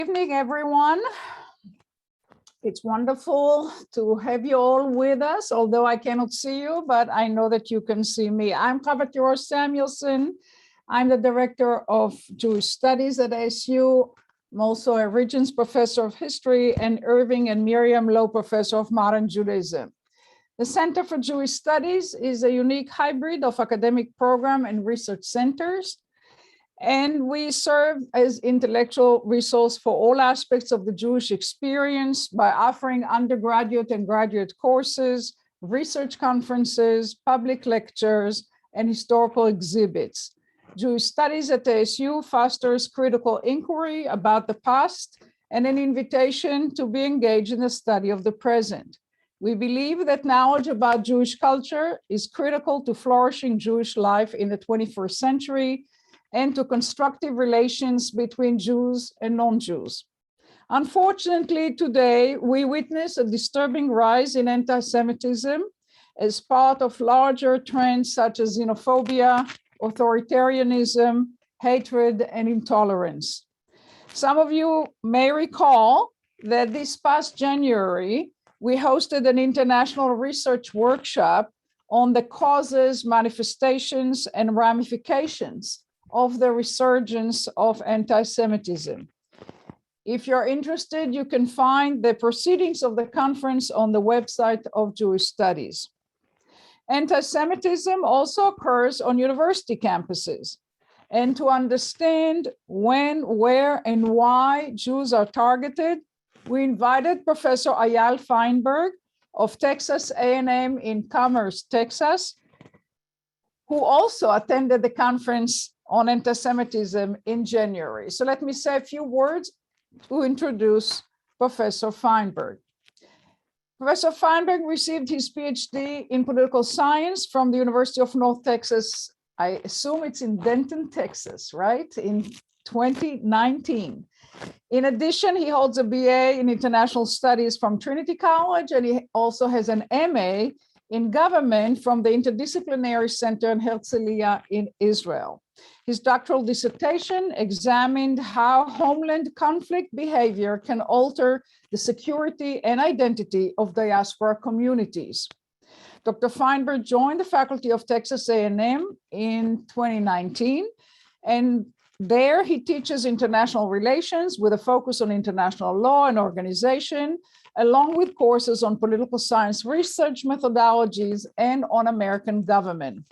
Good evening, everyone. It's wonderful to have you all with us, although I cannot see you, but I know that you can see me. I'm Chavat Samuelson. I'm the Director of Jewish Studies at ASU. I'm also a Regents Professor of History and Irving and Miriam Lowe Professor of Modern Judaism. The Center for Jewish Studies is a unique hybrid of academic program and research centers. And we serve as intellectual resource for all aspects of the Jewish experience by offering undergraduate and graduate courses, research conferences, public lectures, and historical exhibits. Jewish Studies at ASU fosters critical inquiry about the past and an invitation to be engaged in the study of the present. We believe that knowledge about Jewish culture is critical to flourishing Jewish life in the 21st century and to constructive relations between Jews and non-Jews. Unfortunately, today, we witness a disturbing rise in anti-Semitism as part of larger trends such as xenophobia, authoritarianism, hatred, and intolerance. Some of you may recall that this past January, we hosted an international research workshop on the causes, manifestations, and ramifications of the resurgence of anti-Semitism. If you're interested, you can find the proceedings of the conference on the website of Jewish Studies. Anti-Semitism also occurs on university campuses. And to understand when, where, and why Jews are targeted, we invited Professor Ayal Feinberg of Texas A&M in Commerce, Texas, who also attended the conference on anti-Semitism in January. So let me say a few words to introduce Professor Feinberg. Professor Feinberg received his PhD in political science from the University of North Texas. I assume it's in Denton, Texas, right? In 2019. In addition, he holds a BA in international studies from Trinity College, and he also has an MA in government from the Interdisciplinary Center in Herzliya in Israel. His doctoral dissertation examined how homeland conflict behavior can alter the security and identity of diaspora communities. Dr. Feinberg joined the faculty of Texas A&M in 2019, and there he teaches international relations with a focus on international law and organization, along with courses on political science research methodologies and on American government.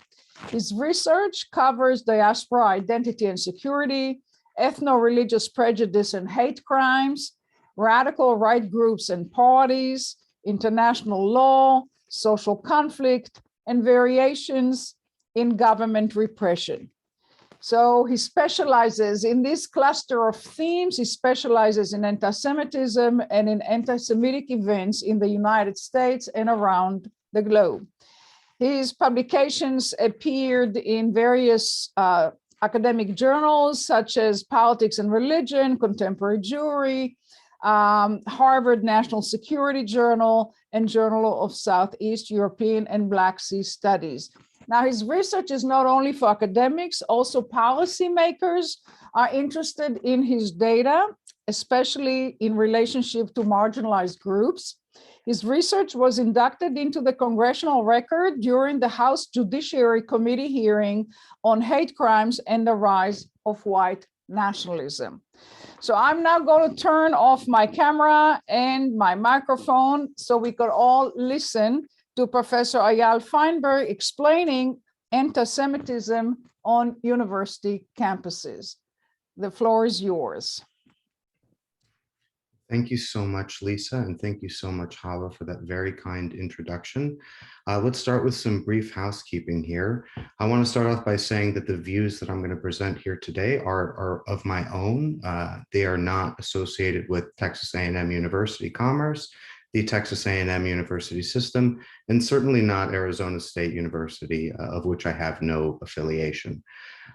His research covers diaspora identity and security, ethno-religious prejudice and hate crimes, radical right groups and parties, international law, social conflict, and variations in government repression. So he specializes in this cluster of themes. He specializes in anti-Semitism and in anti-Semitic events in the United States and around the globe. His publications appeared in various academic journals, such as Politics and Religion, Contemporary Jewry, Harvard National Security Journal, and Journal of Southeast European and Black Sea Studies. Now, his research is not only for academics, also policymakers are interested in his data, especially in relationship to marginalized groups. His research was inducted into the congressional record during the House Judiciary Committee hearing on hate crimes and the rise of white nationalism. So I'm now going to turn off my camera and my microphone so we could all listen to Professor Ayal Feinberg explaining anti-Semitism on university campuses. The floor is yours. Thank you so much, Lisa, and thank you so much, Hala, for that very kind introduction. Let's start with some brief housekeeping here. I want to start off by saying that the views that I'm going to present here today are of my own. They are not associated with Texas A&M University Commerce, the Texas A&M University system, and certainly not Arizona State University, of which I have no affiliation.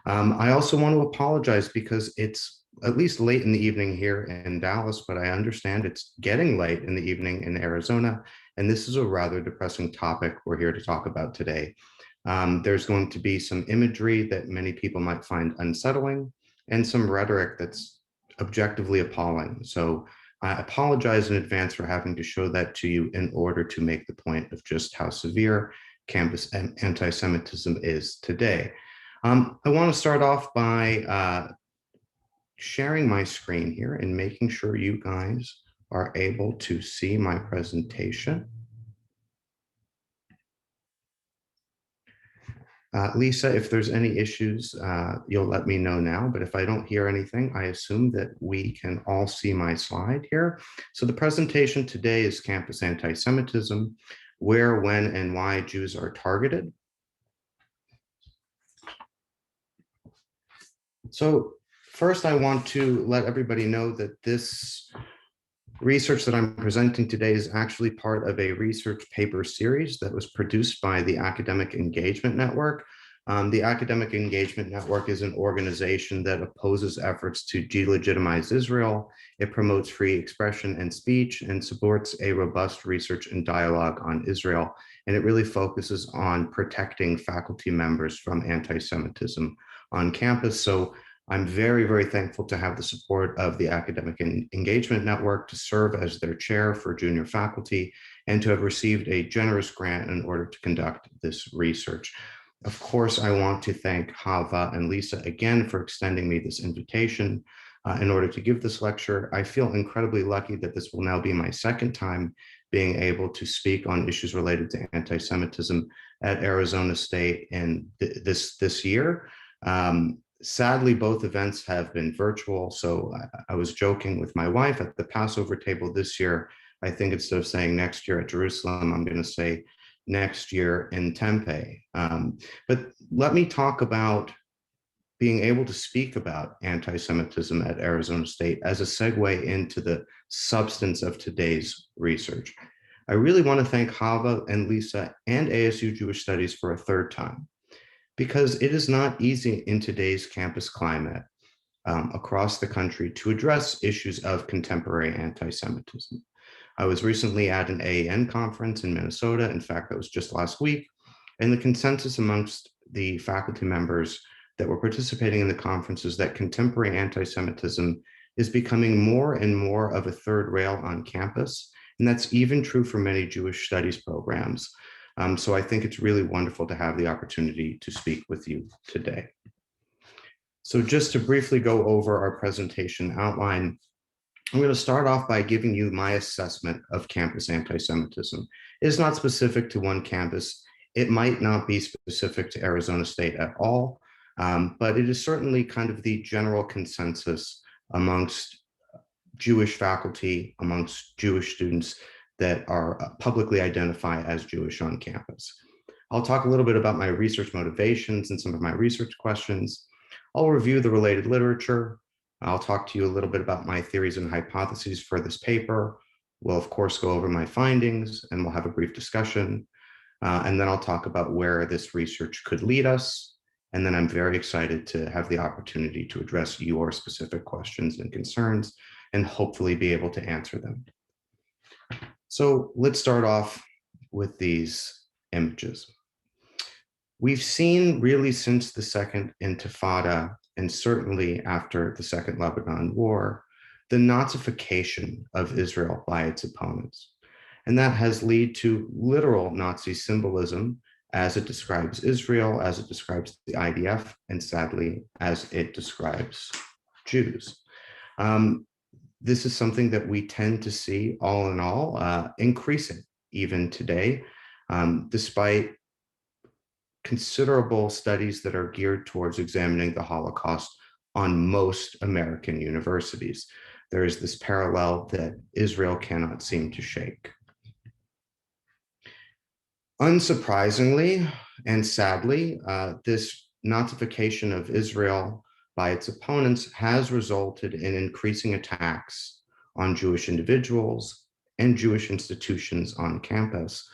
I also want to apologize because it's at least late in the evening here in Dallas, but I understand it's getting late in the evening in Arizona, and this is a rather depressing topic we're here to talk about today. There's going to be some imagery that many people might find unsettling, and some rhetoric that's objectively appalling. So I apologize in advance for having to show that to you in order to make the point of just how severe campus anti-Semitism is today. I want to start off by sharing my screen here and making sure you guys are able to see my presentation. Lisa, if there's any issues, you'll let me know now, but if I don't hear anything, I assume that we can all see my slide here. So the presentation today is Campus Anti-Semitism, where, when, and why Jews are targeted. So first, I want to let everybody know that this research that I'm presenting today is actually part of a research paper series that was produced by the Academic Engagement Network. The Academic Engagement Network is an organization that opposes efforts to delegitimize Israel. It promotes free expression and speech and supports a robust research and dialogue on Israel. And it really focuses on protecting faculty members from anti-Semitism on campus. So I'm very, very thankful to have the support of the Academic Engagement Network to serve as their chair for junior faculty and to have received a generous grant in order to conduct this research. Of course, I want to thank Hava and Lisa again for extending me this invitation in order to give this lecture. I feel incredibly lucky that this will now be my second time being able to speak on issues related to anti-Semitism at Arizona State in this year. Sadly, both events have been virtual. So I was joking with my wife at the Passover table this year. I think instead of saying next year at Jerusalem, I'm going to say next year in Tempe. But let me talk about being able to speak about anti-Semitism at Arizona State as a segue into the substance of today's research. I really want to thank Hava and Lisa and ASU Jewish Studies for a third time, because it is not easy in today's campus climate across the country to address issues of contemporary anti-Semitism. I was recently at an AAN conference in Minnesota. In fact, that was just last week. And the consensus amongst the faculty members that were participating in the conference is that contemporary anti-Semitism is becoming more and more of a third rail on campus. And that's even true for many Jewish studies programs. So I think it's really wonderful to have the opportunity to speak with you today. So just to briefly go over our presentation outline, I'm going to start off by giving you my assessment of campus anti-Semitism. It is not specific to one campus. It might not be specific to Arizona State at all, but it is certainly kind of the general consensus amongst Jewish faculty, amongst Jewish students that are publicly identified as Jewish on campus. I'll talk a little bit about my research motivations and some of my research questions. I'll review the related literature. I'll talk to you a little bit about my theories and hypotheses for this paper. We'll, of course, go over my findings and we'll have a brief discussion. And then I'll talk about where this research could lead us. And then I'm very excited to have the opportunity to address your specific questions and concerns and hopefully be able to answer them. So let's start off with these images. We've seen really since the Second Intifada, and certainly after the Second Lebanon War, the Nazification of Israel by its opponents. And that has led to literal Nazi symbolism as it describes Israel, as it describes the IDF, and sadly, as it describes Jews. This is something that we tend to see all in all, increasing even today, despite considerable studies that are geared towards examining the Holocaust on most American universities. There is this parallel that Israel cannot seem to shake. Unsurprisingly and sadly, this Nazification of Israel by its opponents has resulted in increasing attacks on Jewish individuals and Jewish institutions on campus.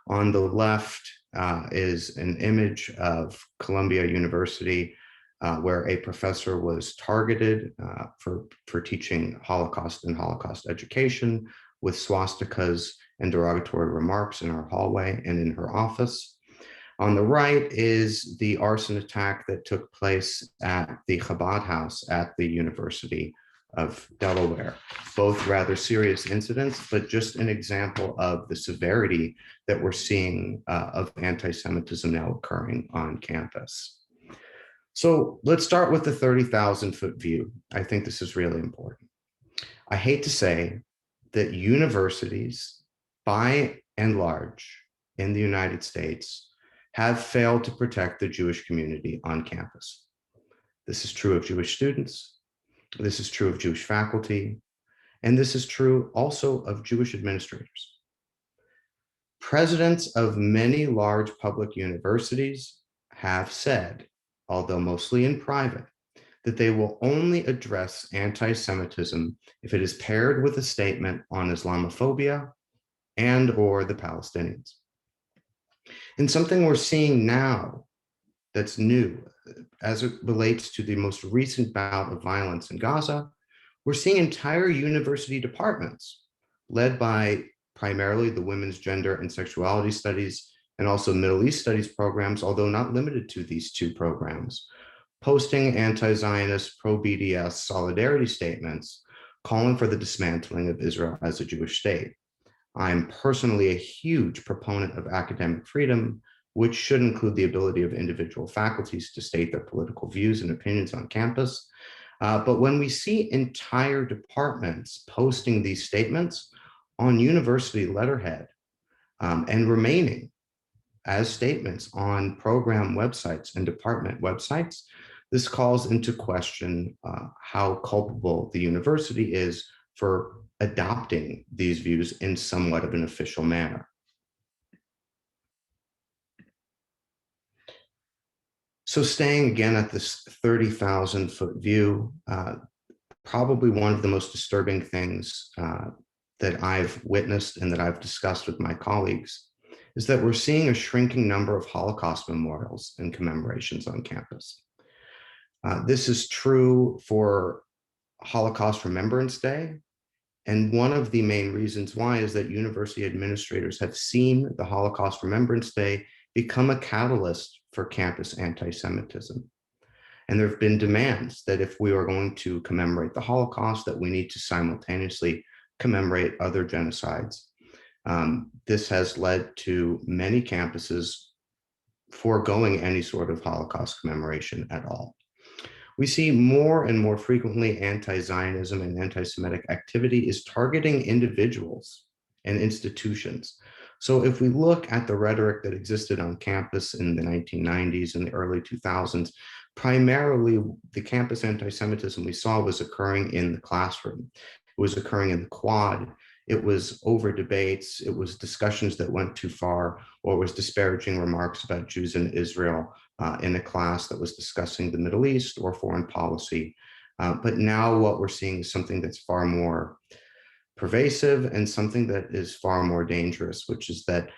On the left is an image of Columbia University where a professor was targeted for teaching Holocaust and Holocaust education with swastikas and derogatory remarks in her hallway and in her office. On the right is the arson attack that took place at the Chabad house at the University of Delaware, both rather serious incidents, but just an example of the severity that we're seeing of anti-Semitism now occurring on campus. So let's start with the 30,000-foot view. I think this is really important. I hate to say that universities, by and large, in the United States, have failed to protect the Jewish community on campus. This is true of Jewish students. This is true of Jewish faculty. And this is true also of Jewish administrators. Presidents of many large public universities have said, although mostly in private, that they will only address anti-Semitism if it is paired with a statement on Islamophobia and or the Palestinians. And something we're seeing now that's new as it relates to the most recent bout of violence in Gaza, we're seeing entire university departments led by primarily the Women's Gender and Sexuality Studies and also Middle East Studies programs, although not limited to these two programs, posting anti-Zionist, pro-BDS solidarity statements calling for the dismantling of Israel as a Jewish state. I'm personally a huge proponent of academic freedom, which should include the ability of individual faculties to state their political views and opinions on campus. But when we see entire departments posting these statements on university letterhead and remaining as statements on program websites and department websites, this calls into question how culpable the university is for adopting these views in somewhat of an official manner. So staying again at this 30,000-foot view, probably one of the most disturbing things that I've witnessed and that I've discussed with my colleagues is that we're seeing a shrinking number of Holocaust memorials and commemorations on campus. This is true for Holocaust Remembrance Day. And one of the main reasons why is that university administrators have seen the Holocaust Remembrance Day become a catalyst for campus anti-Semitism. And there have been demands that if we are going to commemorate the Holocaust, that we need to simultaneously commemorate other genocides. This has led to many campuses foregoing any sort of Holocaust commemoration at all. We see more and more frequently anti-Zionism and anti-Semitic activity is targeting individuals and institutions. So if we look at the rhetoric that existed on campus in the 1990s and the early 2000s, primarily the campus anti-Semitism we saw was occurring in the classroom. It was occurring in the quad. It was over debates. It was discussions that went too far, or it was disparaging remarks about Jews in Israel in a class that was discussing the Middle East or foreign policy. But now what we're seeing is something that's far more pervasive and something that is far more dangerous, which is that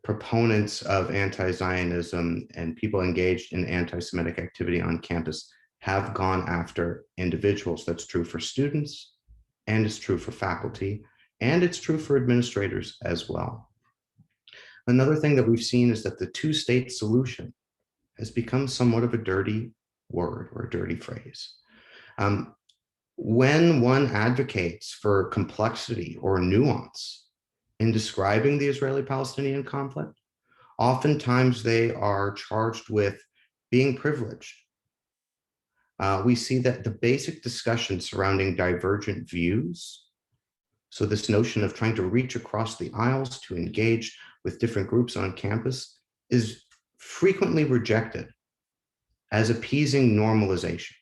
proponents of anti-Zionism and people engaged in anti-Semitic activity on campus have gone after individuals. That's true for students, and it's true for faculty, and it's true for administrators as well. Another thing that we've seen is that the two-state solution has become somewhat of a dirty word or a dirty phrase. When one advocates for complexity or nuance in describing the Israeli-Palestinian conflict, oftentimes they are charged with being privileged. We see that the basic discussion surrounding divergent views, so this notion of trying to reach across the aisles to engage with different groups on campus, is frequently rejected as appeasing normalization.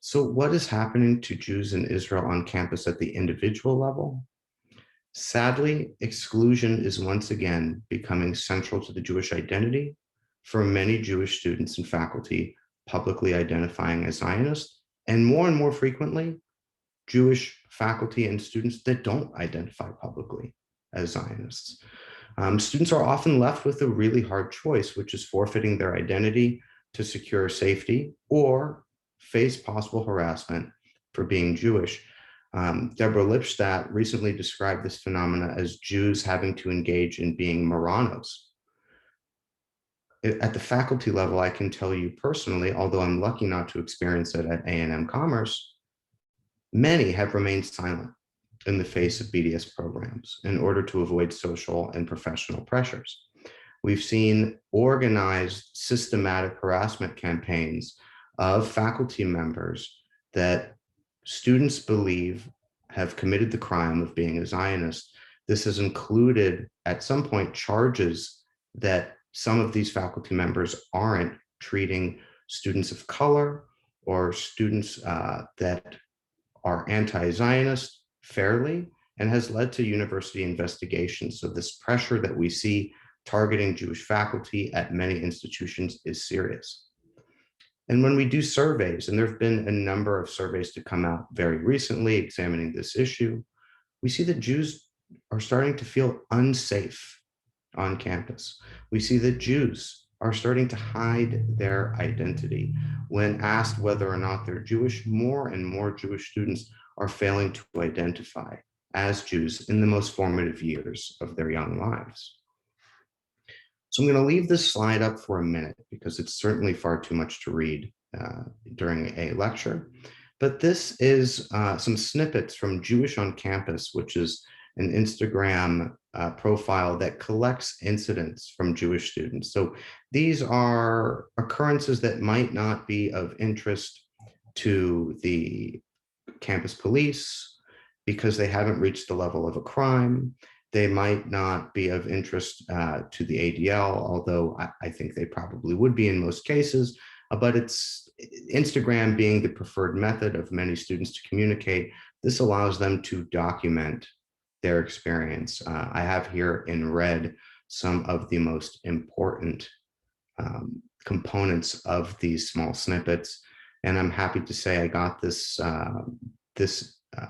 So what is happening to Jews in Israel on campus at the individual level? Sadly, exclusion is once again becoming central to the Jewish identity for many Jewish students and faculty publicly identifying as Zionist, and more frequently, Jewish faculty and students that don't identify publicly as Zionists. Students are often left with a really hard choice, which is forfeiting their identity to secure safety or face possible harassment for being Jewish. Deborah Lipstadt recently described this phenomena as Jews having to engage in being Marranos. at the faculty level, I can tell you personally, although I'm lucky not to experience it at A&M Commerce, many have remained silent in the face of BDS programs in order to avoid social and professional pressures. We've seen organized systematic harassment campaigns of faculty members that students believe have committed the crime of being a Zionist. This has included, at some point, charges that some of these faculty members aren't treating students of color or students that are anti-Zionist fairly, and has led to university investigations. So this pressure that we see targeting Jewish faculty at many institutions is serious. And when we do surveys, and there have been a number of surveys to come out very recently examining this issue, we see that Jews are starting to feel unsafe on campus. We see that Jews are starting to hide their identity. When asked whether or not they're Jewish, more and more Jewish students are failing to identify as Jews in the most formative years of their young lives. So I'm going to leave this slide up for a minute because it's certainly far too much to read during a lecture. But this is some snippets from Jewish on Campus, which is an Instagram profile that collects incidents from Jewish students. So these are occurrences that might not be of interest to the campus police because they haven't reached the level of a crime. They might not be of interest to the ADL, although I think they probably would be in most cases, but it's Instagram being the preferred method of many students to communicate. This allows them to document their experience. I have here in red some of the most important components of these small snippets. And I'm happy to say I got this,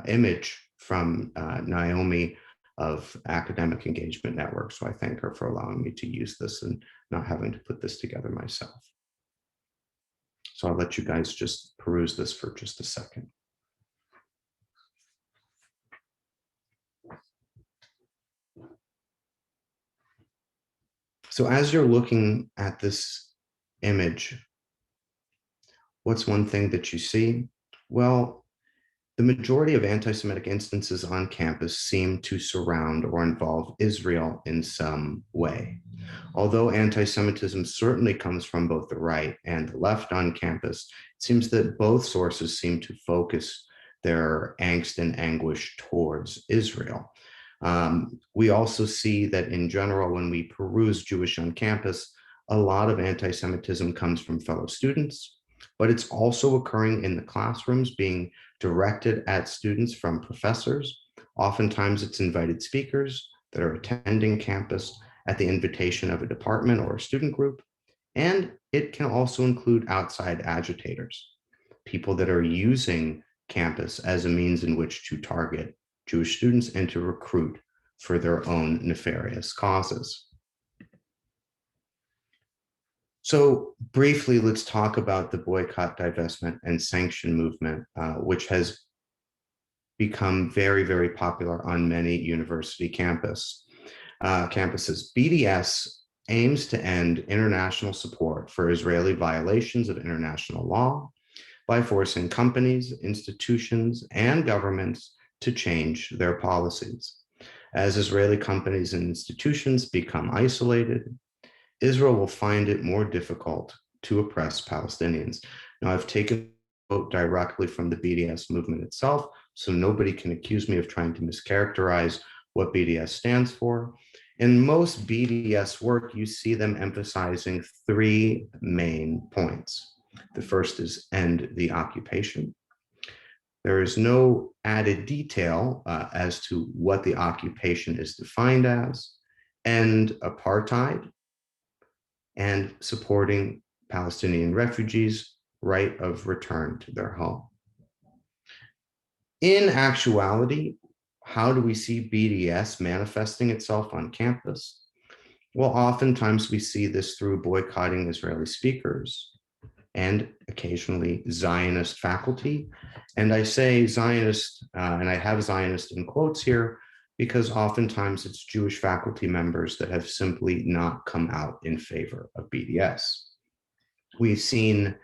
image from Naomi of Academic Engagement Network. So I thank her for allowing me to use this and not having to put this together myself. So I'll let you guys just peruse this for just a second. So as you're looking at this image, what's one thing that you see? Well, the majority of anti-Semitic instances on campus seem to surround or involve Israel in some way. Although anti-Semitism certainly comes from both the right and the left on campus, it seems that both sources seem to focus their angst and anguish towards Israel. We also see that in general, when we peruse Jewish on campus, a lot of anti-Semitism comes from fellow students, but it's also occurring in the classrooms, being directed at students from professors. Oftentimes it's invited speakers that are attending campus at the invitation of a department or a student group. And it can also include outside agitators, people that are using campus as a means in which to target Jewish students and to recruit for their own nefarious causes. So briefly, let's talk about the boycott, divestment, and sanction movement, which has become very, very popular on many university campuses. BDS aims to end international support for Israeli violations of international law by forcing companies, institutions, and governments to change their policies. As Israeli companies and institutions become isolated, Israel will find it more difficult to oppress Palestinians. Now, I've taken a quote directly from the BDS movement itself, so nobody can accuse me of trying to mischaracterize what BDS stands for. In most BDS work, you see them emphasizing three main points. The first is end the occupation. There is no added detail as to what the occupation is defined as, end apartheid, and supporting Palestinian refugees' right of return to their home. In actuality, how do we see BDS manifesting itself on campus? Well, oftentimes we see this through boycotting Israeli speakers and occasionally Zionist faculty. And I say Zionist, and I have Zionist in quotes here, because oftentimes it's Jewish faculty members that have simply not come out in favor of BDS. We've seen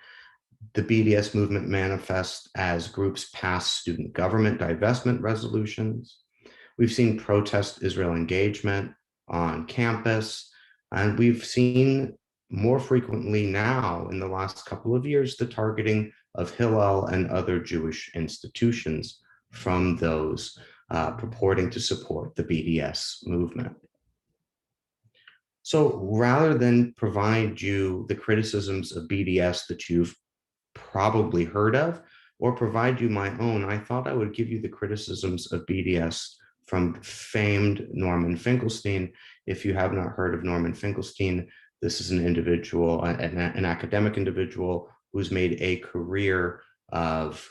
the BDS movement manifest as groups pass student government divestment resolutions. We've seen protest Israel engagement on campus, and we've seen more frequently now in the last couple of years the targeting of Hillel and other Jewish institutions from those purporting to support the BDS movement. So rather than provide you the criticisms of BDS that you've probably heard of, or provide you my own, I thought I would give you the criticisms of BDS from famed Norman Finkelstein. If you have not heard of Norman Finkelstein, this is an individual, an academic individual who's made a career of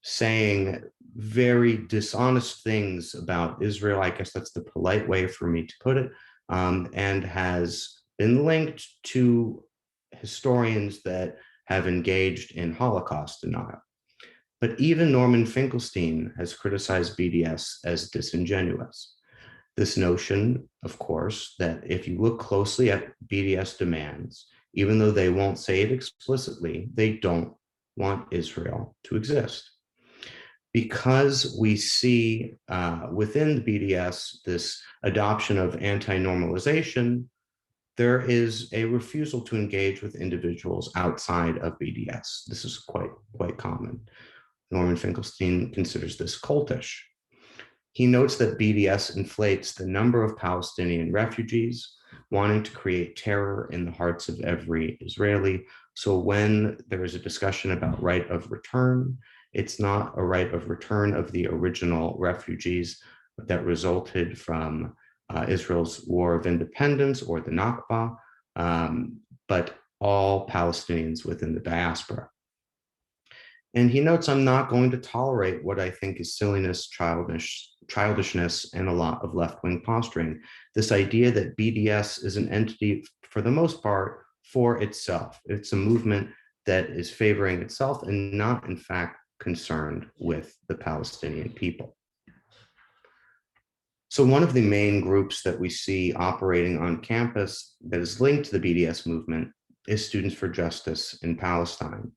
saying very dishonest things about Israel. I guess that's the polite way for me to put it, and has been linked to historians that have engaged in Holocaust denial. But even Norman Finkelstein has criticized BDS as disingenuous. This notion, of course, that if you look closely at BDS demands, even though they won't say it explicitly, they don't want Israel to exist. Because we see within the BDS this adoption of anti-normalization, there is a refusal to engage with individuals outside of BDS. This is quite common. Norman Finkelstein considers this cultish. He notes that BDS inflates the number of Palestinian refugees, wanting to create terror in the hearts of every Israeli. So when there is a discussion about right of return, it's not a right of return of the original refugees that resulted from Israel's War of Independence or the Nakba, but all Palestinians within the diaspora. And he notes, I'm not going to tolerate what I think is silliness, childishness, and a lot of left-wing posturing. This idea that BDS is an entity, for the most part, for itself. It's a movement that is favoring itself and not, in fact, concerned with the Palestinian people. So one of the main groups that we see operating on campus that is linked to the BDS movement is Students for Justice in Palestine.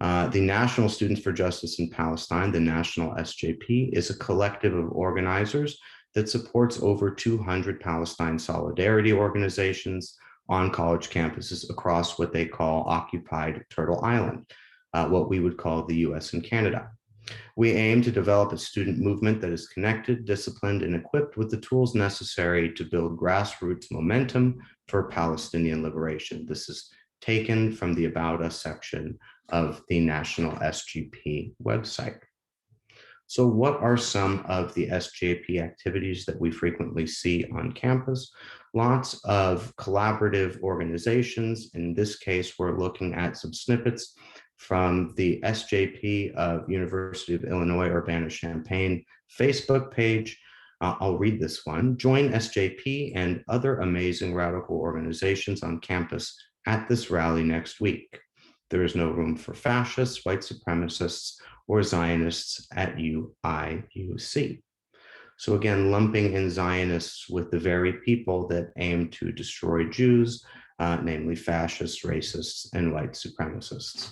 The National Students for Justice in Palestine, the National SJP, is a collective of organizers that supports over 200 Palestine solidarity organizations on college campuses across what they call occupied Turtle Island, what we would call the US and Canada. We aim to develop a student movement that is connected, disciplined, and equipped with the tools necessary to build grassroots momentum for Palestinian liberation. This is taken from the About Us section of the National SGP website. So what are some of the SJP activities that we frequently see on campus? Lots of collaborative organizations. In this case, we're looking at some snippets from the SJP of University of Illinois Urbana-Champaign Facebook page. I'll read this one. Join SJP and other amazing radical organizations on campus at this rally next week. There is no room for fascists, white supremacists, or Zionists at UIUC. So again, lumping in Zionists with the very people that aim to destroy Jews, namely fascists, racists, and white supremacists.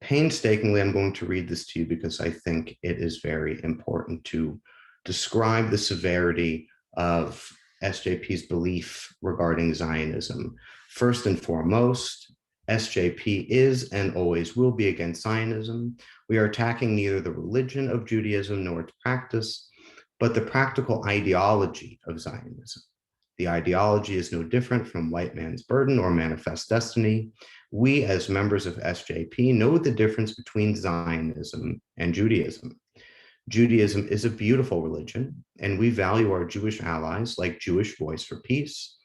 Painstakingly, I'm going to read this to you because I think it is very important to describe the severity of SJP's belief regarding Zionism. First and foremost, SJP is and always will be against Zionism. We are attacking neither the religion of Judaism nor its practice, but the practical ideology of Zionism. The ideology is no different from white man's burden or manifest destiny. We, as members of SJP, know the difference between Zionism and Judaism. Judaism is a beautiful religion, and we value our Jewish allies like Jewish Voice for Peace.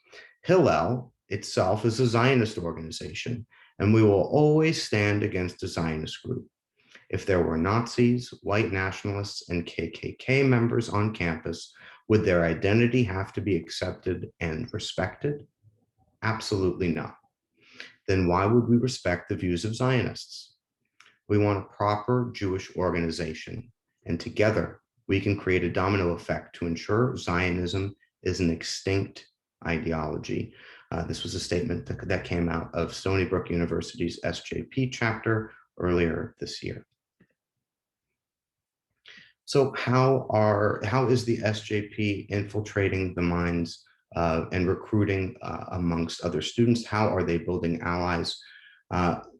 Hillel itself is a Zionist organization, and we will always stand against a Zionist group. If there were Nazis, white nationalists, and KKK members on campus, would their identity have to be accepted and respected? Absolutely not. Then why would we respect the views of Zionists? We want a proper Jewish organization, and together we can create a domino effect to ensure Zionism is an extinct ideology. This was a statement that came out of Stony Brook University's SJP chapter earlier this year. So how is the SJP infiltrating the minds and recruiting amongst other students? How are they building allies?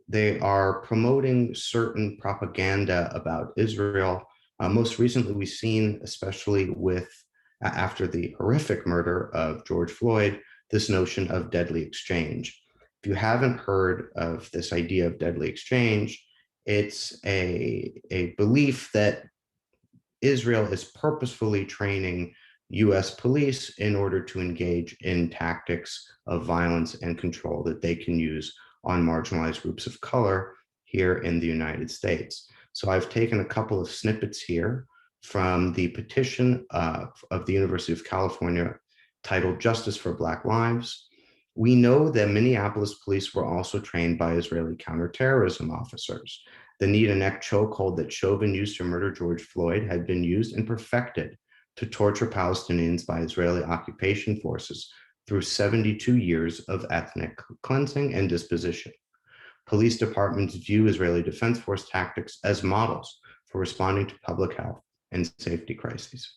They are promoting certain propaganda about Israel. Most recently, we've seen, especially after the horrific murder of George Floyd, this notion of deadly exchange. If you haven't heard of this idea of deadly exchange, it's a belief that Israel is purposefully training US police in order to engage in tactics of violence and control that they can use on marginalized groups of color here in the United States. So I've taken a couple of snippets here from the petition of the University of California titled Justice for Black Lives. We know that Minneapolis police were also trained by Israeli counterterrorism officers. The knee and neck chokehold that Chauvin used to murder George Floyd had been used and perfected to torture Palestinians by Israeli occupation forces through 72 years of ethnic cleansing and disposition. Police departments view Israeli Defense Force tactics as models for responding to public health and safety crises.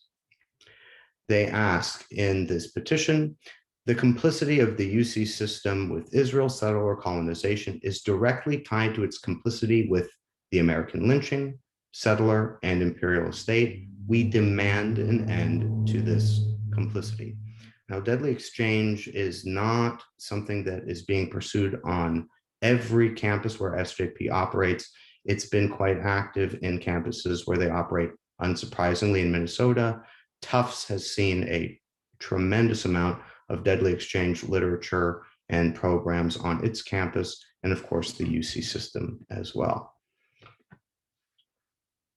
They ask in this petition, the complicity of the UC system with Israel settler colonization is directly tied to its complicity with the American lynching, settler, and imperial state. We demand an end to this complicity. Now, deadly exchange is not something that is being pursued on every campus where SJP operates. It's been quite active in campuses where they operate, unsurprisingly, in Minnesota. Tufts has seen a tremendous amount of deadly exchange literature and programs on its campus, and of course, the UC system as well.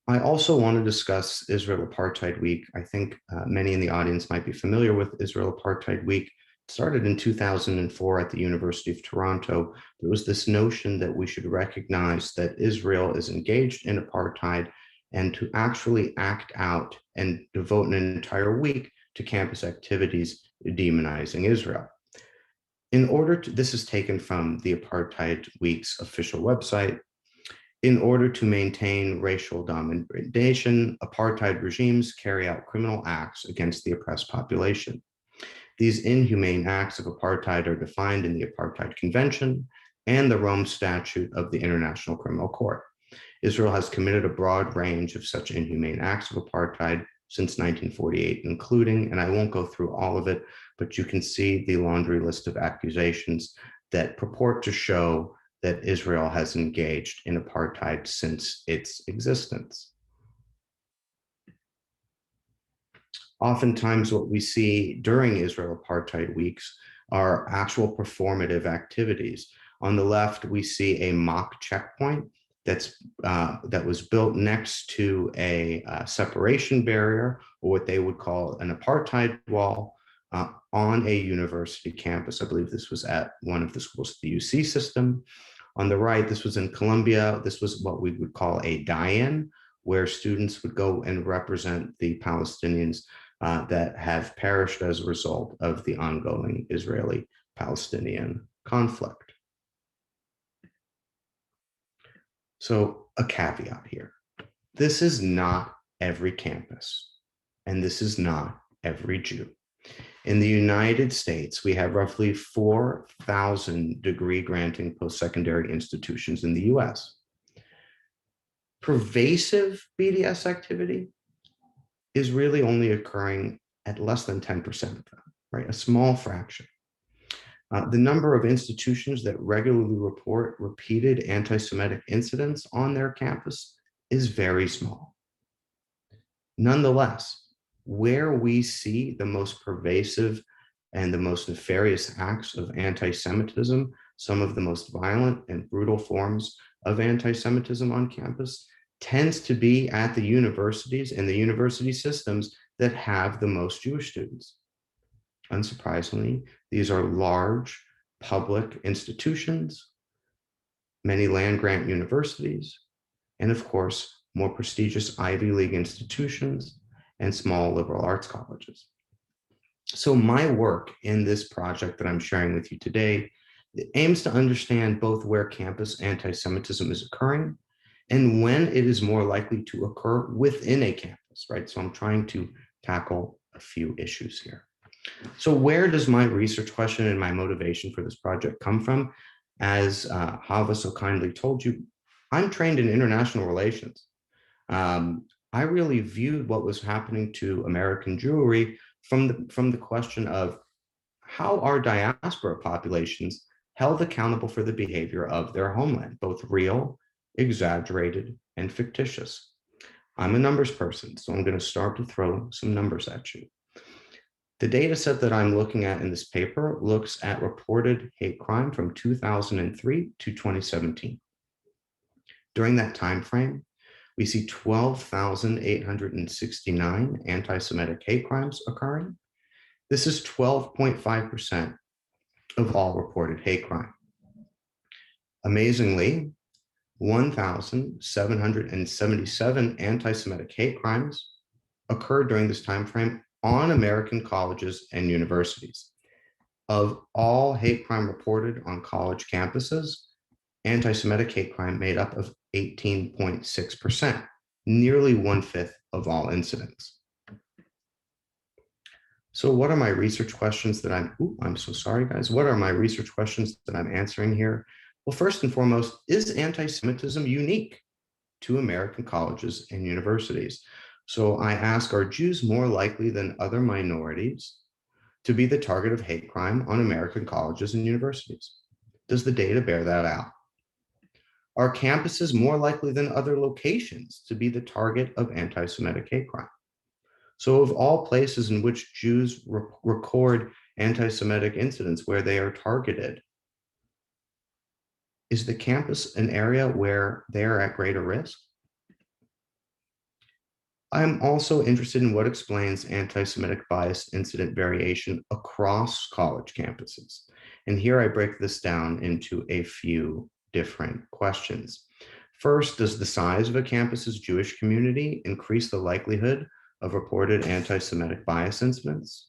I also want to discuss Israel Apartheid Week. I think many in the audience might be familiar with Israel Apartheid Week. It started in 2004 at the University of Toronto. There was this notion that we should recognize that Israel is engaged in apartheid and to actually act out and devote an entire week to campus activities demonizing Israel. This is taken from the Apartheid Week's official website. In order to maintain racial domination, apartheid regimes carry out criminal acts against the oppressed population. These inhumane acts of apartheid are defined in the Apartheid Convention and the Rome Statute of the International Criminal Court. Israel has committed a broad range of such inhumane acts of apartheid since 1948, including, and I won't go through all of it, but you can see the laundry list of accusations that purport to show that Israel has engaged in apartheid since its existence. Oftentimes what we see during Israel Apartheid weeks are actual performative activities. On the left, we see a mock checkpoint that was built next to a separation barrier, or what they would call an apartheid wall, on a university campus. I believe this was at one of the schools, the UC system. On the right, this was in Colombia. This was what we would call a die-in, where students would go and represent the Palestinians that have perished as a result of the ongoing Israeli-Palestinian conflict. So a caveat here. This is not every campus, and this is not every Jew. In the United States, we have roughly 4,000 degree-granting post-secondary institutions in the US. Pervasive BDS activity is really only occurring at less than 10% of them, right? A small fraction. The number of institutions that regularly report repeated anti-Semitic incidents on their campus is very small. Nonetheless, where we see the most pervasive and the most nefarious acts of anti-Semitism, some of the most violent and brutal forms of anti-Semitism on campus, tends to be at the universities and the university systems that have the most Jewish students. Unsurprisingly, these are large public institutions, many land-grant universities, and of course, more prestigious Ivy League institutions, and small liberal arts colleges. So my work in this project that I'm sharing with you today aims to understand both where campus anti-Semitism is occurring and when it is more likely to occur within a campus, right? So I'm trying to tackle a few issues here. So where does my research question and my motivation for this project come from? As Hava so kindly told you, I'm trained in international relations. I really viewed what was happening to American Jewry from the question of how are diaspora populations held accountable for the behavior of their homeland, both real, exaggerated, and fictitious. I'm a numbers person, so I'm going to start to throw some numbers at you. The data set that I'm looking at in this paper looks at reported hate crime from 2003 to 2017. During that time frame, we see 12,869 anti-Semitic hate crimes occurring. This is 12.5% of all reported hate crime. Amazingly, 1,777 anti-Semitic hate crimes occurred during this time frame on American colleges and universities. Of all hate crime reported on college campuses, anti-Semitic hate crime made up of 18.6%, nearly 1/5 of all incidents. So what are my research questions that I'm so sorry, guys. What are my research questions that I'm answering here? Well, first and foremost, is anti-Semitism unique to American colleges and universities? So I ask, are Jews more likely than other minorities to be the target of hate crime on American colleges and universities? Does the data bear that out? Are campuses more likely than other locations to be the target of anti-Semitic hate crime? So of all places in which Jews record anti-Semitic incidents where they are targeted, is the campus an area where they are at greater risk? I'm also interested in what explains anti-Semitic bias incident variation across college campuses. And here I break this down into a few different questions. First, does the size of a campus's Jewish community increase the likelihood of reported anti-Semitic bias incidents?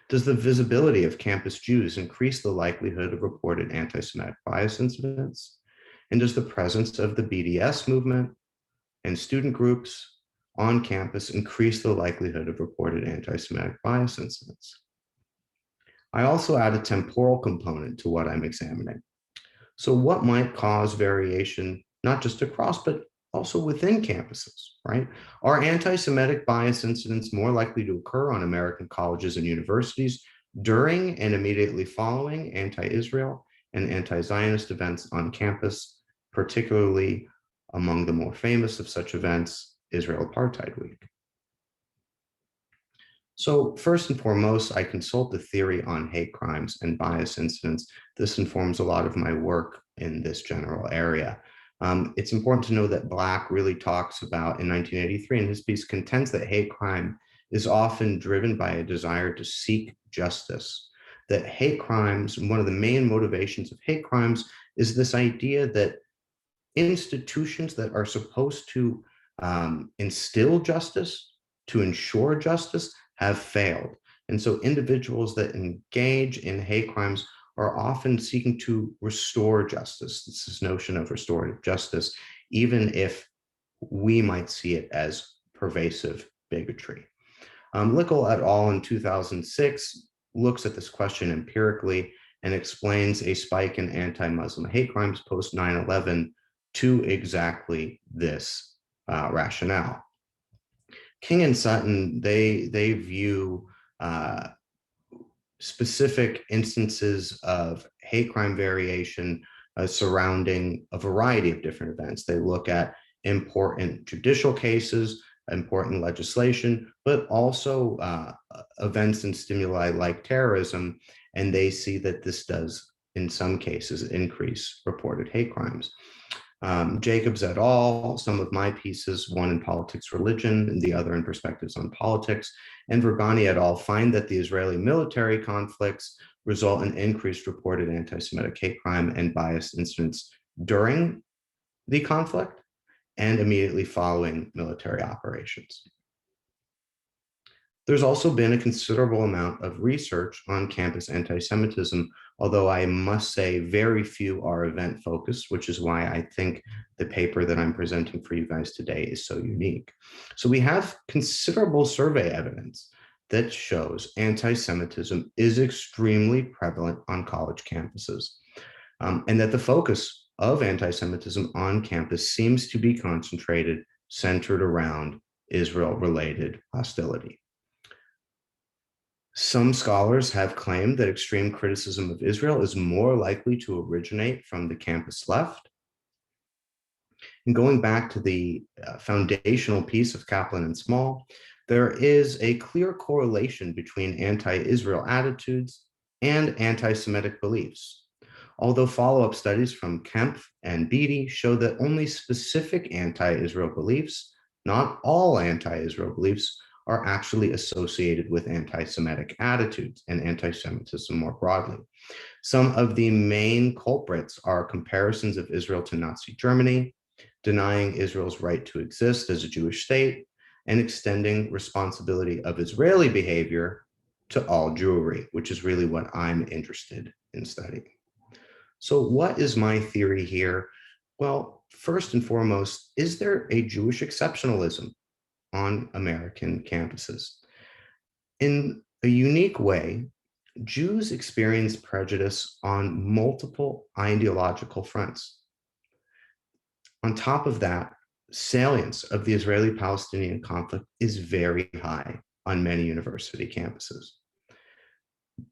Does the visibility of campus Jews increase the likelihood of reported anti-Semitic bias incidents? And does the presence of the BDS movement and student groups on campus increase the likelihood of reported anti-Semitic bias incidents? I also add a temporal component to what I'm examining. So what might cause variation, not just across, but also within campuses, right? Are anti-Semitic bias incidents more likely to occur on American colleges and universities during and immediately following anti-Israel and anti-Zionist events on campus, particularly among the more famous of such events, Israel Apartheid Week? So first and foremost, I consult the theory on hate crimes and bias incidents. This informs a lot of my work in this general area. It's important to know that Black really talks about, in 1983, in his piece, contends that hate crime is often driven by a desire to seek justice. That hate crimes, one of the main motivations of hate crimes is this idea that institutions that are supposed to instill justice, to ensure justice, have failed. And so individuals that engage in hate crimes are often seeking to restore justice. It's this notion of restorative justice, even if we might see it as pervasive bigotry. Lickel et al. In 2006 looks at this question empirically and explains a spike in anti-Muslim hate crimes post 9/11 to exactly this rationale. King and Sutton, they view specific instances of hate crime variation surrounding a variety of different events. They look at important judicial cases, important legislation, but also events and stimuli like terrorism, and they see that this does, in some cases, increase reported hate crimes. Jacobs et al., some of my pieces, one in politics, religion, and the other in perspectives on politics, and Vergani et al. Find that the Israeli military conflicts result in increased reported anti-Semitic hate crime and bias incidents during the conflict, and immediately following military operations. There's also been a considerable amount of research on campus anti-Semitism, although I must say very few are event-focused, which is why I think the paper that I'm presenting for you guys today is so unique. So we have considerable survey evidence that shows anti-Semitism is extremely prevalent on college campuses, and that the focus of anti-Semitism on campus seems to be concentrated, centered around Israel-related hostility. Some scholars have claimed that extreme criticism of Israel is more likely to originate from the campus left. And going back to the foundational piece of Kaplan and Small, there is a clear correlation between anti-Israel attitudes and anti-Semitic beliefs. Although follow-up studies from Kempf and Beatty show that only specific anti-Israel beliefs, not all anti-Israel beliefs, are actually associated with anti-Semitic attitudes and anti-Semitism more broadly. Some of the main culprits are comparisons of Israel to Nazi Germany, denying Israel's right to exist as a Jewish state, and extending responsibility of Israeli behavior to all Jewry, which is really what I'm interested in studying. So what is my theory here? Well, first and foremost, is there a Jewish exceptionalism on American campuses? In a unique way, Jews experience prejudice on multiple ideological fronts. On top of that, salience of the Israeli-Palestinian conflict is very high on many university campuses.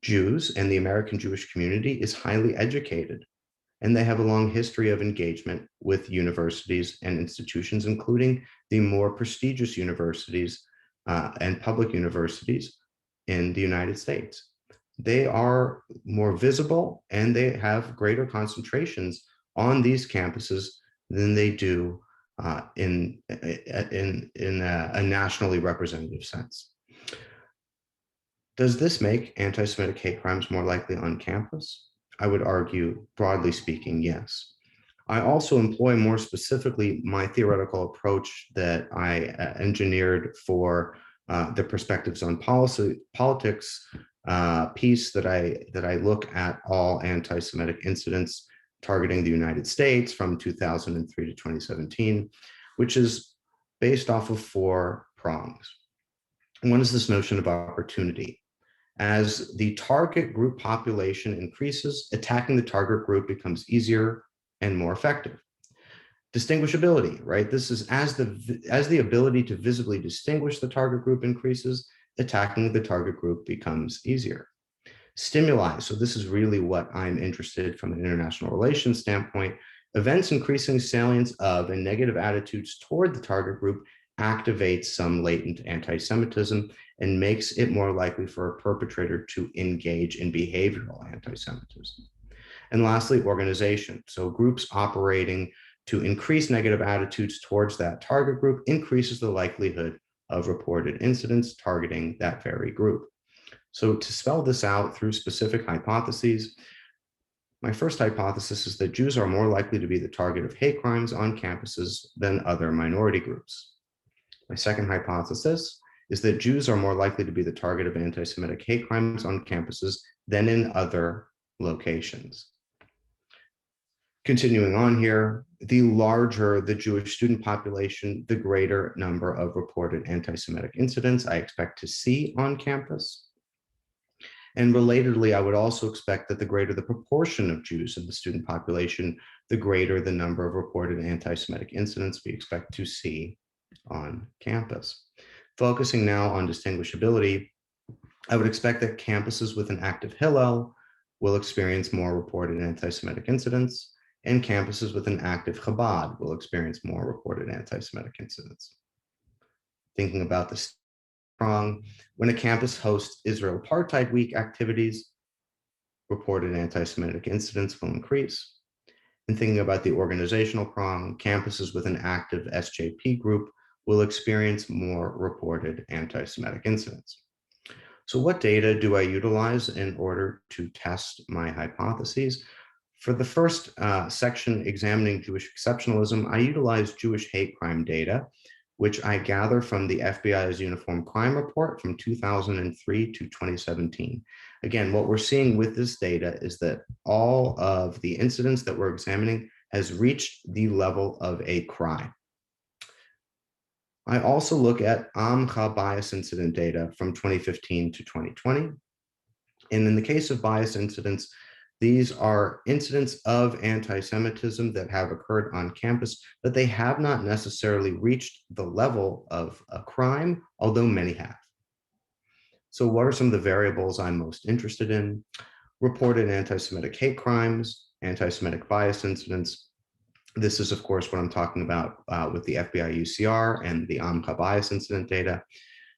Jews and the American Jewish community is highly educated, and they have a long history of engagement with universities and institutions, including the more prestigious universities and public universities in the United States. They are more visible and they have greater concentrations on these campuses than they do in a nationally representative sense. Does this make anti-Semitic hate crimes more likely on campus? I would argue, broadly speaking, yes. I also employ more specifically my theoretical approach that I engineered for the Perspectives on Politics piece that I look at all anti-Semitic incidents targeting the United States from 2003 to 2017, which is based off of 4 prongs. One is this notion of opportunity. As the target group population increases, attacking the target group becomes easier and more effective. Distinguishability, right? This is as the ability to visibly distinguish the target group increases, attacking the target group becomes easier. Stimuli, so this is really what I'm interested from an international relations standpoint. Events increasing salience of and negative attitudes toward the target group activates some latent anti-Semitism and makes it more likely for a perpetrator to engage in behavioral anti-Semitism. And lastly, organization. So groups operating to increase negative attitudes towards that target group increases the likelihood of reported incidents targeting that very group. So to spell this out through specific hypotheses, my first hypothesis is that Jews are more likely to be the target of hate crimes on campuses than other minority groups. My second hypothesis is that Jews are more likely to be the target of anti-Semitic hate crimes on campuses than in other locations. Continuing on here, the larger the Jewish student population, the greater number of reported anti-Semitic incidents I expect to see on campus. And relatedly, I would also expect that the greater the proportion of Jews in the student population, the greater the number of reported anti-Semitic incidents we expect to see on campus. Focusing now on distinguishability, I would expect that campuses with an active Hillel will experience more reported anti-Semitic incidents, and campuses with an active Chabad will experience more reported anti-Semitic incidents. Thinking about this prong, when a campus hosts Israel Apartheid Week activities, reported anti-Semitic incidents will increase. And thinking about the organizational prong, campuses with an active SJP group will experience more reported anti-Semitic incidents. So what data do I utilize in order to test my hypotheses? For the first section examining Jewish exceptionalism, I utilized Jewish hate crime data, which I gather from the FBI's Uniform Crime Report from 2003 to 2017. Again, what we're seeing with this data is that all of the incidents that we're examining has reached the level of a crime. I also look at Amcha bias incident data from 2015 to 2020. And in the case of bias incidents, these are incidents of anti-Semitism that have occurred on campus, but they have not necessarily reached the level of a crime, although many have. So what are some of the variables I'm most interested in? Reported anti-Semitic hate crimes, anti-Semitic bias incidents. This is, of course, what I'm talking about with the FBI UCR and the Amcha bias incident data.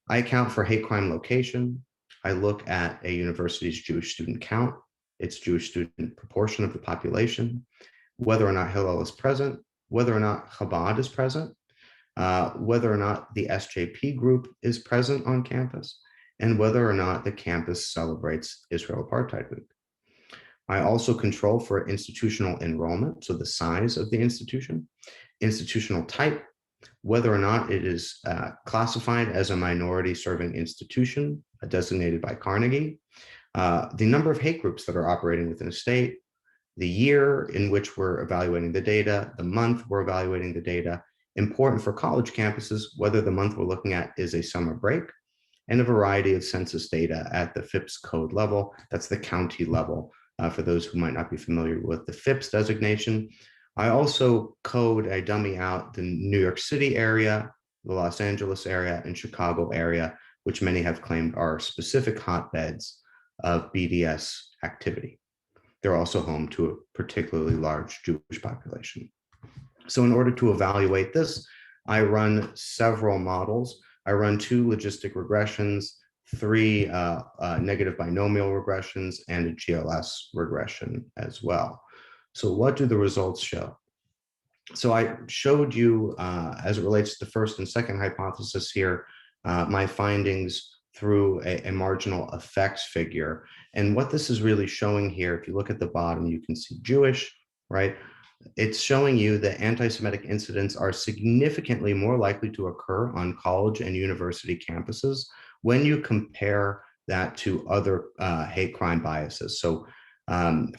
I account for hate crime location. I look at a university's Jewish student count, its Jewish student proportion of the population, whether or not Hillel is present, whether or not Chabad is present, whether or not the SJP group is present on campus, and whether or not the campus celebrates Israel Apartheid Week. I also control for institutional enrollment, so the size of the institution, institutional type, whether or not it is classified as a minority serving institution designated by Carnegie, the number of hate groups that are operating within a state, the year in which we're evaluating the data, the month we're evaluating the data, important for college campuses, whether the month we're looking at is a summer break, and a variety of census data at the FIPS code level. That's the county level. For those who might not be familiar with the FIPS designation. I also code, I dummy out the New York City area, the Los Angeles area, and Chicago area, which many have claimed are specific hotbeds of BDS activity. They're also home to a particularly large Jewish population. So in order to evaluate this, I run several models. I run 2 logistic regressions, 3 negative binomial regressions, and a GLS regression as well. So what do the results show? So I showed you, as it relates to the first and second hypothesis here, my findings through a marginal effects figure. And what this is really showing here, if you look at the bottom, you can see Jewish, right? It's showing you that anti-Semitic incidents are significantly more likely to occur on college and university campuses when you compare that to other hate crime biases. So,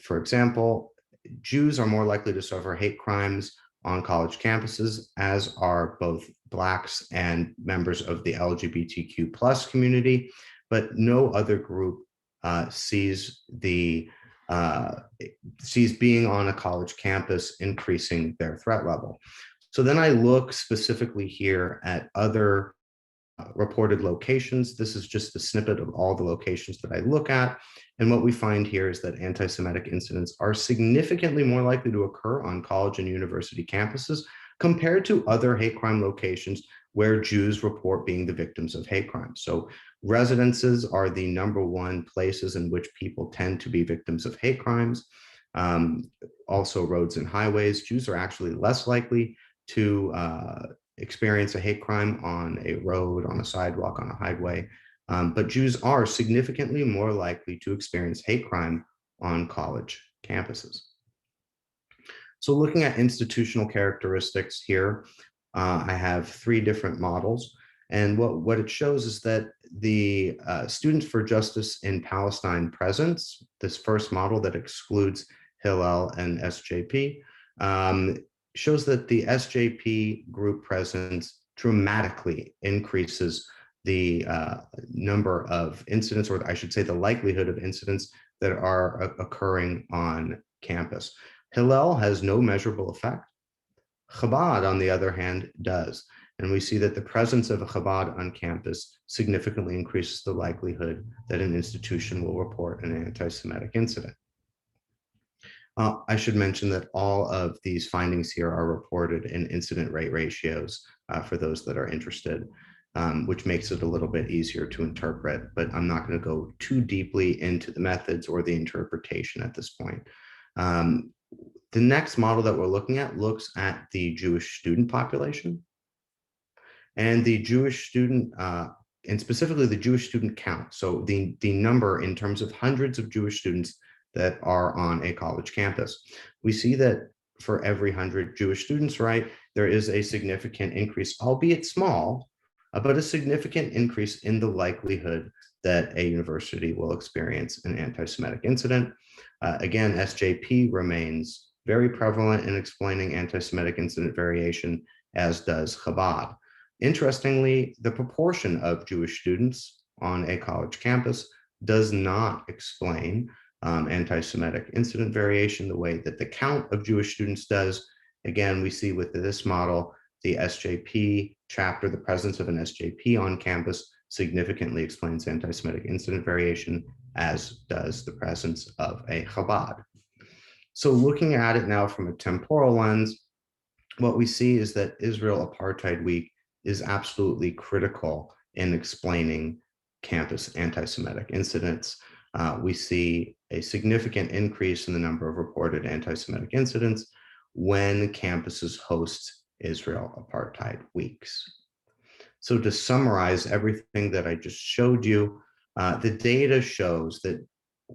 for example, Jews are more likely to suffer hate crimes on college campuses, as are both Blacks and members of the LGBTQ plus community, but no other group sees being on a college campus increasing their threat level. So then I look specifically here at other reported locations. This is just a snippet of all the locations that I look at. And what we find here is that anti-Semitic incidents are significantly more likely to occur on college and university campuses compared to other hate crime locations where Jews report being the victims of hate crimes. So residences are the #1 places in which people tend to be victims of hate crimes. Also roads and highways. Jews are actually less likely to experience a hate crime on a road, on a sidewalk, on a highway. But Jews are significantly more likely to experience hate crime on college campuses. So looking at institutional characteristics here, I have 3 different models. And what it shows is that the Students for Justice in Palestine presence, this first model that excludes Hillel and SJP, shows that the SJP group presence dramatically increases the number of incidents, or I should say the likelihood of incidents that are occurring on campus. Hillel has no measurable effect. Chabad, on the other hand, does. And we see that the presence of a Chabad on campus significantly increases the likelihood that an institution will report an anti-Semitic incident. I should mention that all of these findings here are reported in incident rate ratios for those that are interested, which makes it a little bit easier to interpret, but I'm not going to go too deeply into the methods or the interpretation at this point. The next model that we're looking at looks at the Jewish student population and the Jewish student, and specifically the Jewish student count. So the number in terms of hundreds of Jewish students that are on a college campus. We see that for every 100 Jewish students, right, there is a significant increase, albeit small, but a significant increase in the likelihood that a university will experience an anti-Semitic incident. Again, SJP remains very prevalent in explaining anti-Semitic incident variation, as does Chabad. Interestingly, the proportion of Jewish students on a college campus does not explain anti-Semitic incident variation the way that the count of Jewish students does. Again, we see with this model, the SJP chapter, the presence of an SJP on campus significantly explains anti-Semitic incident variation, as does the presence of a Chabad. So looking at it now from a temporal lens, what we see is that Israel Apartheid Week is absolutely critical in explaining campus anti-Semitic incidents. We see a significant increase in the number of reported anti-Semitic incidents when campuses host Israel Apartheid Weeks. So to summarize everything that I just showed you, the data shows that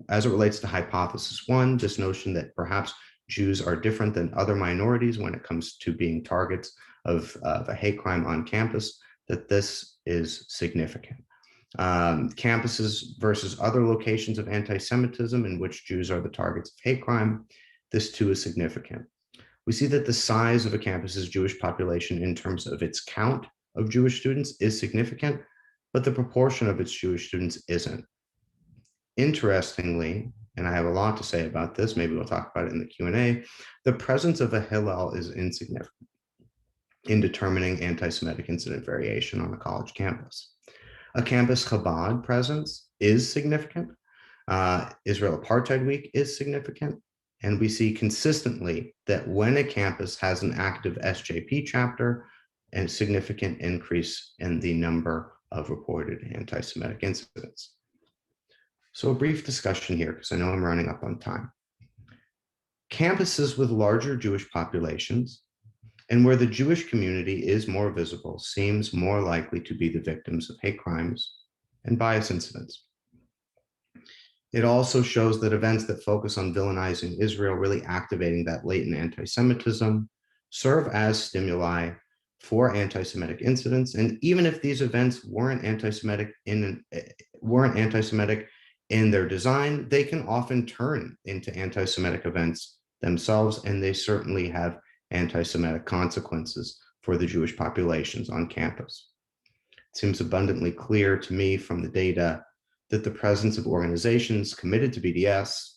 as it relates to hypothesis one, this notion that perhaps Jews are different than other minorities when it comes to being targets of a hate crime on campus, that this is significant. Campuses versus other locations of anti-Semitism in which Jews are the targets of hate crime, this too is significant. We see that the size of a campus's Jewish population in terms of its count of Jewish students is significant, but the proportion of its Jewish students isn't. Interestingly, and I have a lot to say about this, maybe we'll talk about it in the Q&A, the presence of a Hillel is insignificant in determining anti-Semitic incident variation on a college campus. A campus Chabad presence is significant. Israel Apartheid Week is significant. And we see consistently that when a campus has an active SJP chapter, a significant increase in the number of reported anti-Semitic incidents. So a brief discussion here, because I know I'm running up on time. Campuses with larger Jewish populations and where the Jewish community is more visible seems more likely to be the victims of hate crimes and bias incidents. It also shows that events that focus on villainizing Israel, really activating that latent anti-Semitism, serve as stimuli for anti-Semitic incidents. And even if these events weren't anti-Semitic in their design, they can often turn into anti-Semitic events themselves, and they certainly have anti-Semitic consequences for the Jewish populations on campus. It seems abundantly clear to me from the data that the presence of organizations committed to BDS,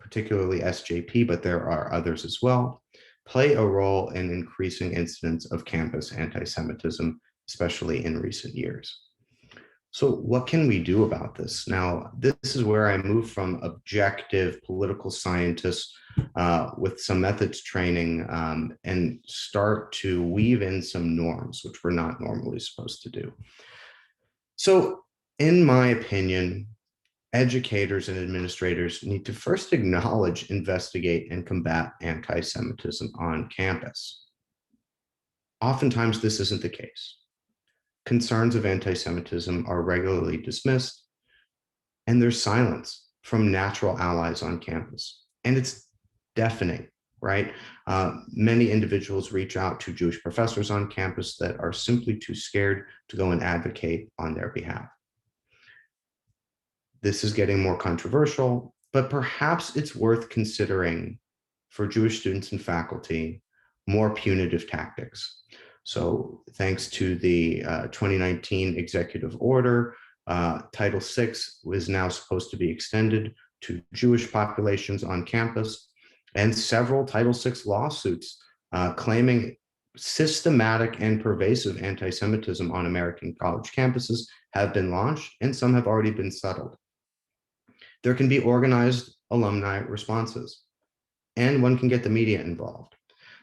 particularly SJP, but there are others as well, play a role in increasing incidents of campus anti-Semitism, especially in recent years. So what can we do about this? Now, this is where I move from objective political scientist with some methods training and start to weave in some norms, which we're not normally supposed to do. So in my opinion, educators and administrators need to first acknowledge, investigate, and combat anti-Semitism on campus. Oftentimes, this isn't the case. Concerns of anti-Semitism are regularly dismissed, and there's silence from natural allies on campus. And it's deafening, right? Many individuals reach out to Jewish professors on campus that are simply too scared to go and advocate on their behalf. This is getting more controversial, but perhaps it's worth considering for Jewish students and faculty more punitive tactics. So thanks to the 2019 executive order, Title VI is now supposed to be extended to Jewish populations on campus, and several Title VI lawsuits claiming systematic and pervasive anti-Semitism on American college campuses have been launched, and some have already been settled. There can be organized alumni responses, and one can get the media involved.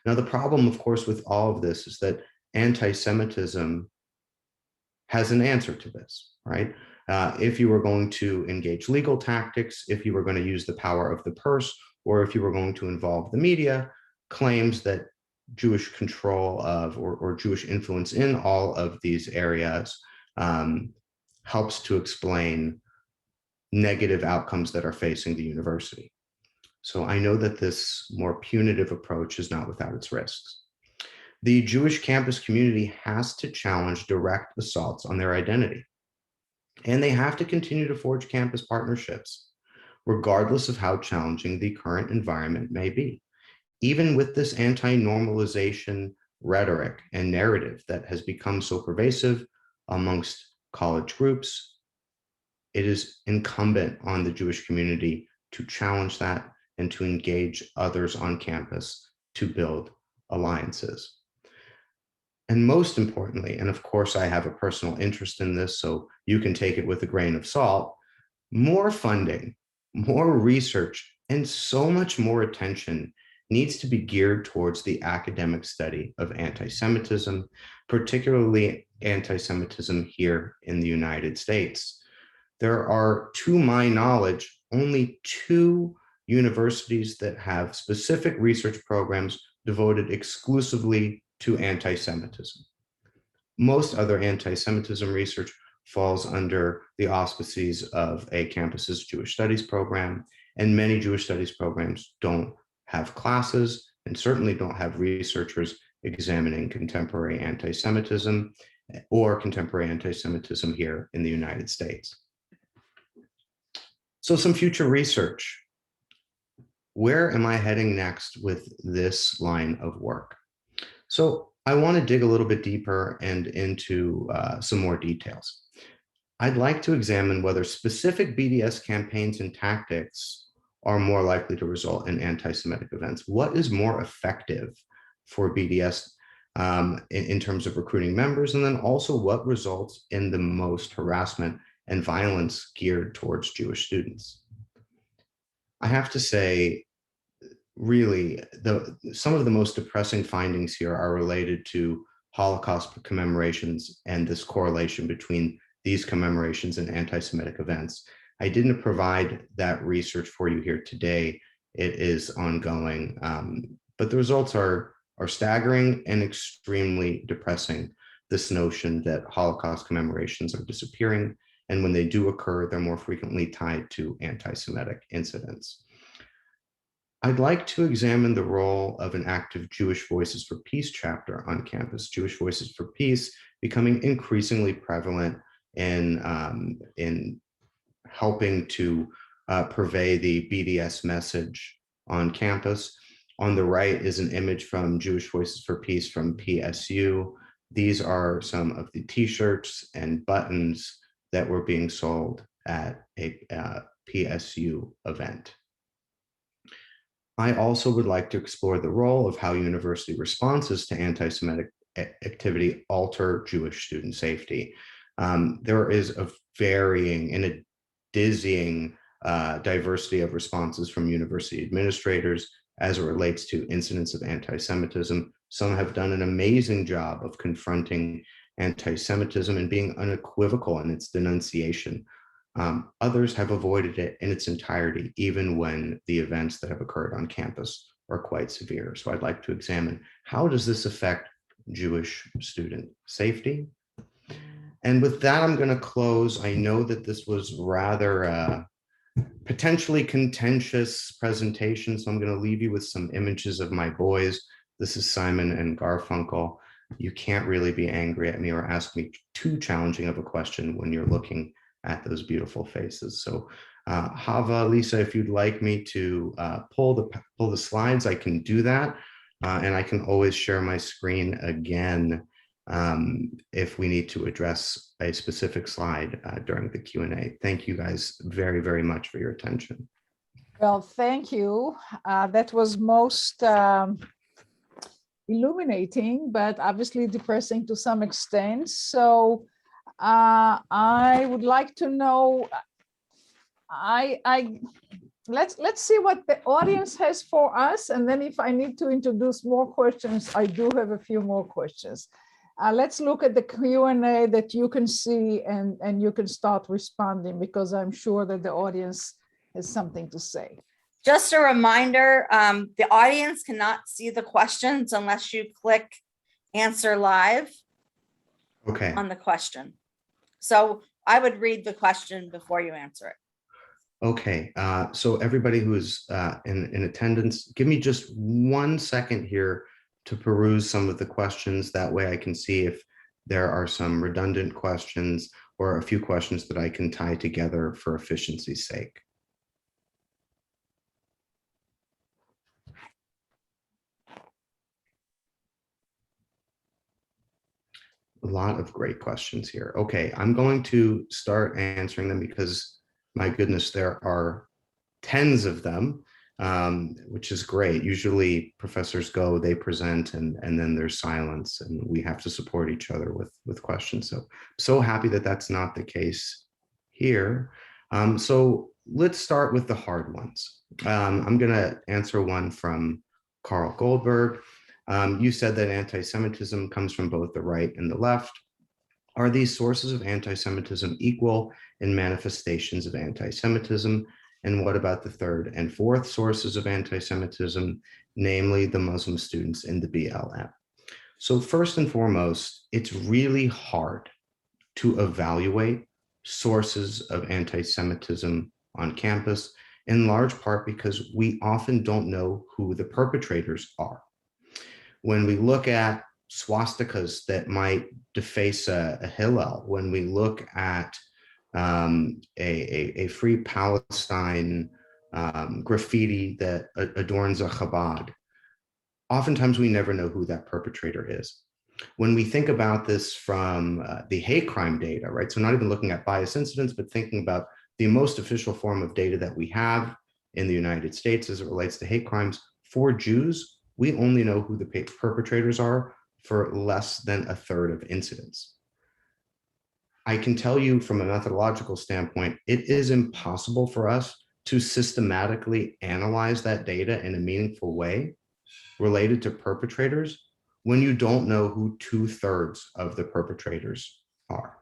Now, the problem, of course, with all of this is that anti-Semitism has an answer to this, right? If you were going to engage legal tactics, if you were going to use the power of the purse, or if you were going to involve the media, claims that Jewish control of or Jewish influence in all of these areas helps to explain negative outcomes that are facing the university. So I know that this more punitive approach is not without its risks. The Jewish campus community has to challenge direct assaults on their identity, and they have to continue to forge campus partnerships, regardless of how challenging the current environment may be. Even with this anti-normalization rhetoric and narrative that has become so pervasive amongst college groups, it is incumbent on the Jewish community to challenge that and to engage others on campus to build alliances. And most importantly, and of course I have a personal interest in this, so you can take it with a grain of salt, more funding, more research, and so much more attention needs to be geared towards the academic study of anti-Semitism, particularly anti-Semitism here in the United States. There are, to my knowledge, only 2 universities that have specific research programs devoted exclusively to anti-Semitism. Most other anti-Semitism research falls under the auspices of a campus's Jewish studies program, and many Jewish studies programs don't have classes and certainly don't have researchers examining contemporary anti-Semitism or contemporary anti-Semitism here in the United States. So some future research. Where am I heading next with this line of work? So I want to dig a little bit deeper and into some more details. I'd like to examine whether specific BDS campaigns and tactics are more likely to result in anti-Semitic events. What is more effective for BDS in terms of recruiting members? And then also what results in the most harassment and violence geared towards Jewish students? I have to say, really, some of the most depressing findings here are related to Holocaust commemorations and this correlation between these commemorations and anti-Semitic events. I didn't provide that research for you here today. It is ongoing, but the results are staggering and extremely depressing. This notion that Holocaust commemorations are disappearing, and when they do occur, they're more frequently tied to anti-Semitic incidents. I'd like to examine the role of an active Jewish Voices for Peace chapter on campus. Jewish Voices for Peace becoming increasingly prevalent in helping to purvey the BDS message on campus. On the right is an image from Jewish Voices for Peace from PSU. These are some of the t-shirts and buttons that were being sold at a PSU event. I also would like to explore the role of how university responses to anti-Semitic activity alter Jewish student safety. There is a varying and a dizzying diversity of responses from university administrators as it relates to incidents of anti-Semitism. Some have done an amazing job of confronting anti-Semitism and being unequivocal in its denunciation. Others have avoided it in its entirety, even when the events that have occurred on campus are quite severe. So I'd like to examine, how does this affect Jewish student safety? And with that, I'm going to close. I know that this was rather potentially contentious presentation, so I'm going to leave you with some images of my boys. This is Simon and Garfunkel. You can't really be angry at me or ask me too challenging of a question when you're looking at those beautiful faces. So Hava, Lisa, if you'd like me to pull the slides, I can do that. And I can always share my screen again if we need to address a specific slide during the Q&A. Thank you guys very, very much for your attention. Well, thank you. That was most illuminating, but obviously depressing to some extent. So I would like to know, let's see what the audience has for us, and then if I need to introduce more questions, I do have a few more questions. Let's look at the Q&A that you can see, and you can start responding, because I'm sure that the audience has something to say. Just a reminder, the audience cannot see the questions unless you click answer live Okay. on the question. So I would read the question before you answer it. Okay, so everybody who is in attendance, give me just 1 second here to peruse some of the questions. That way I can see if there are some redundant questions or a few questions that I can tie together for efficiency's sake. A lot of great questions here. Okay, I'm going to start answering them because, my goodness, there are tens of them, which is great. Usually professors go, they present, and then there's silence, and we have to support each other with questions. So happy that that's not the case here. So let's start with the hard ones. I'm going to answer one from Carl Goldberg. You said that anti-Semitism comes from both the right and the left. Are these sources of anti-Semitism equal in manifestations of anti-Semitism? And what about the third and fourth sources of anti-Semitism, namely the Muslim students in the BLM? So first and foremost, it's really hard to evaluate sources of anti-Semitism on campus, in large part because we often don't know who the perpetrators are. When we look at swastikas that might deface a Hillel, when we look at a Free Palestine graffiti that adorns a Chabad, oftentimes we never know who that perpetrator is. When we think about this from the hate crime data, right? So not even looking at bias incidents, but thinking about the most official form of data that we have in the United States as it relates to hate crimes, for Jews, we only know who the perpetrators are for less than a third of incidents. I can tell you from a methodological standpoint, it is impossible for us to systematically analyze that data in a meaningful way related to perpetrators when you don't know who 2/3 of the perpetrators are.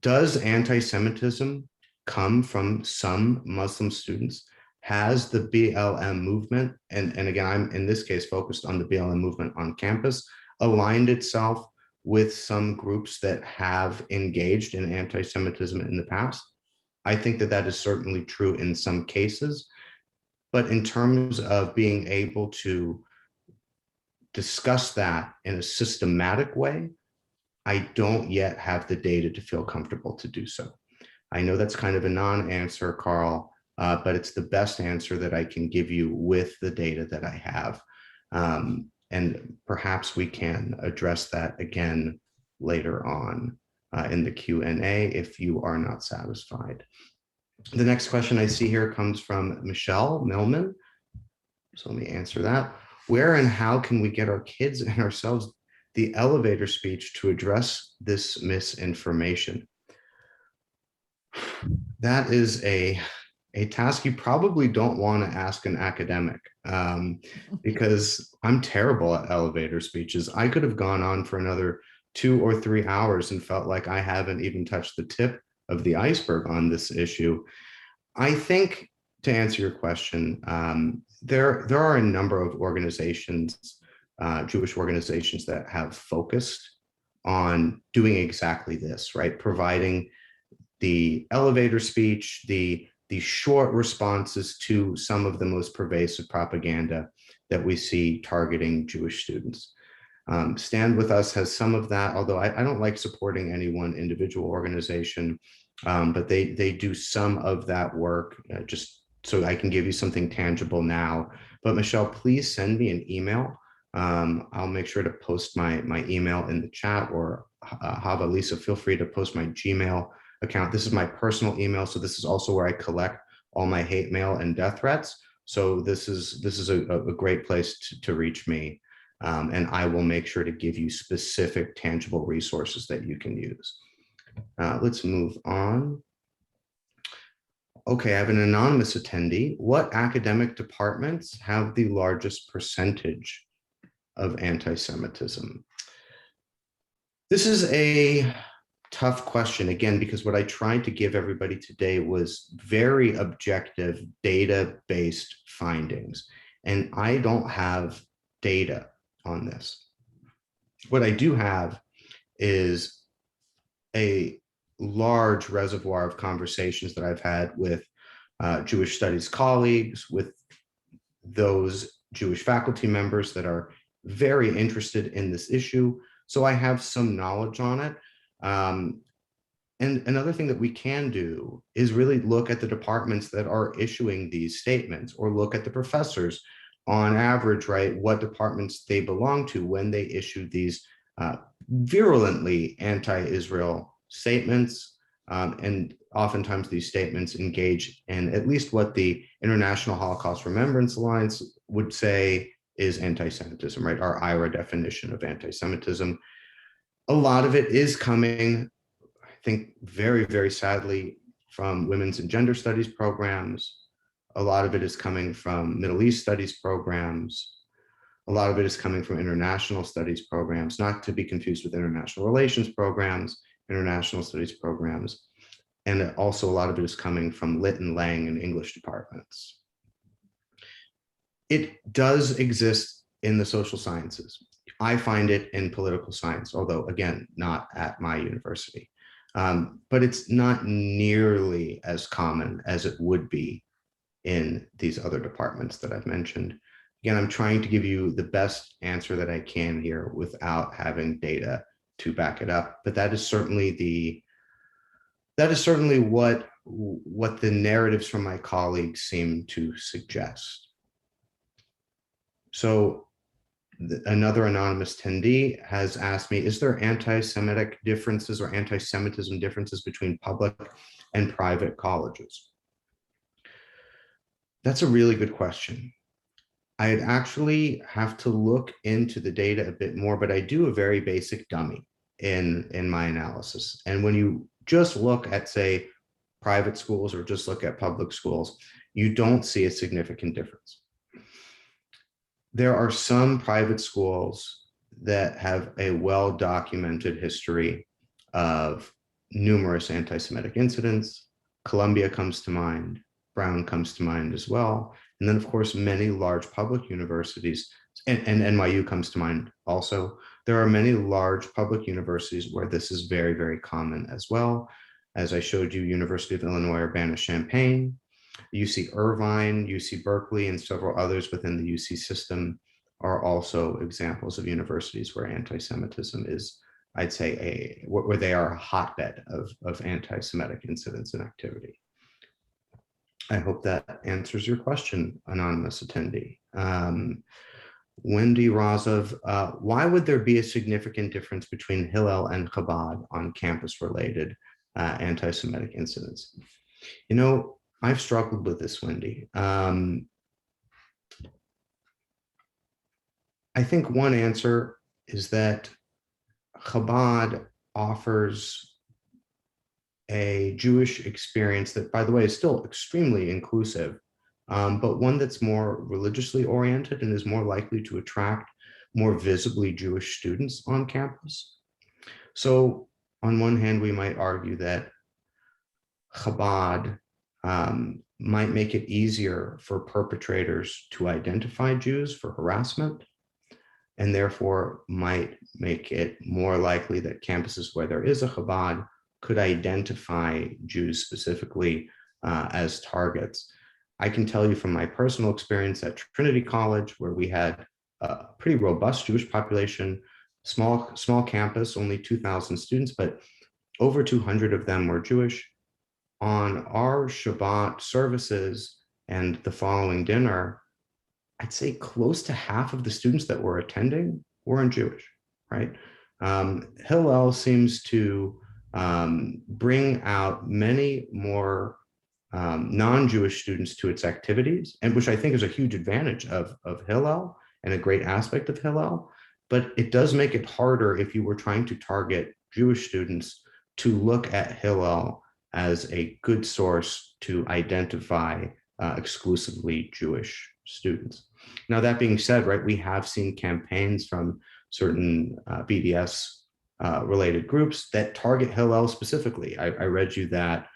Does anti-Semitism come from some Muslim students? Has the BLM movement, and again, I'm in this case focused on the BLM movement on campus, aligned itself with some groups that have engaged in anti-Semitism in the past? I think that that is certainly true in some cases, but in terms of being able to discuss that in a systematic way, I don't yet have the data to feel comfortable to do so. I know that's kind of a non-answer, Carl, but it's the best answer that I can give you with the data that I have. And perhaps we can address that again later on in the Q&A if you are not satisfied. The next question I see here comes from Michelle Millman. So let me answer that. Where and how can we get our kids and ourselves the elevator speech to address this misinformation? That is a task you probably don't want to ask an academic, because I'm terrible at elevator speeches. I could have gone on for another 2 or 3 hours and felt like I haven't even touched the tip of the iceberg on this issue. I think, to answer your question, there are a number of organizations, Jewish organizations, that have focused on doing exactly this, right? Providing the elevator speech, the short responses to some of the most pervasive propaganda that we see targeting Jewish students. Stand With Us has some of that, although I don't like supporting any one individual organization, but they do some of that work, just so I can give you something tangible now. But Michelle, please send me an email. I'll make sure to post my email in the chat, or Hava, Lisa, feel free to post my Gmail account. This is my personal email, so this is also where I collect all my hate mail and death threats. So this is a great place to reach me, and I will make sure to give you specific, tangible resources that you can use. Let's move on. Okay, I have an anonymous attendee. What academic departments have the largest percentage of anti-Semitism? This is a tough question, again, because what I tried to give everybody today was very objective, data-based findings, and I don't have data on this. What I do have is a large reservoir of conversations that I've had with Jewish studies colleagues, with those Jewish faculty members that are very interested in this issue. So I have some knowledge on it. And another thing that we can do is really look at the departments that are issuing these statements, or look at the professors on average, right, what departments they belong to when they issue these virulently anti-Israel statements. And oftentimes these statements engage in at least what the International Holocaust Remembrance Alliance would say is anti-Semitism, right? Our IRA definition of anti-Semitism. A lot of it is coming, I think, very, very sadly, from women's and gender studies programs. A lot of it is coming from Middle East studies programs. A lot of it is coming from international studies programs, not to be confused with international relations programs, international studies programs. And also a lot of it is coming from Lit and Lang and English departments. It does exist in the social sciences. I find it in political science, although again, not at my university. But it's not nearly as common as it would be in these other departments that I've mentioned. Again, I'm trying to give you the best answer that I can here without having data to back it up, but that is certainly what the narratives from my colleagues seem to suggest. So another anonymous attendee has asked me, is there anti-Semitic differences or anti-Semitism differences between public and private colleges? That's a really good question. I'd actually have to look into the data a bit more, but I do a very basic dummy in my analysis. And when you just look at, say, private schools or just look at public schools, you don't see a significant difference. There are some private schools that have a well-documented history of numerous anti-Semitic incidents. Columbia comes to mind, Brown comes to mind as well. And then, of course, many large public universities, and NYU comes to mind also. There are many large public universities where this is very, very common as well. As I showed you, University of Illinois Urbana-Champaign, UC Irvine, UC Berkeley, and several others within the UC system are also examples of universities where anti-Semitism is, I'd say, where they are a hotbed of anti-Semitic incidents and activity. I hope that answers your question, anonymous attendee. Wendy Razov, why would there be a significant difference between Hillel and Chabad on campus-related anti-Semitic incidents? You know, I've struggled with this, Wendy. I think one answer is that Chabad offers a Jewish experience that, by the way, is still extremely inclusive, but one that's more religiously oriented and is more likely to attract more visibly Jewish students on campus. So on one hand, we might argue that Chabad might make it easier for perpetrators to identify Jews for harassment, and therefore might make it more likely that campuses where there is a Chabad could identify Jews specifically as targets. I can tell you from my personal experience at Trinity College, where we had a pretty robust Jewish population, small campus, only 2,000 students, but over 200 of them were Jewish. On our Shabbat services and the following dinner, I'd say close to half of the students that were attending weren't Jewish, right? Hillel seems to bring out many more non-Jewish students to its activities, and which I think is a huge advantage of Hillel and a great aspect of Hillel, but it does make it harder if you were trying to target Jewish students to look at Hillel as a good source to identify exclusively Jewish students. Now, that being said, right, we have seen campaigns from certain BDS related groups that target Hillel specifically. I read you that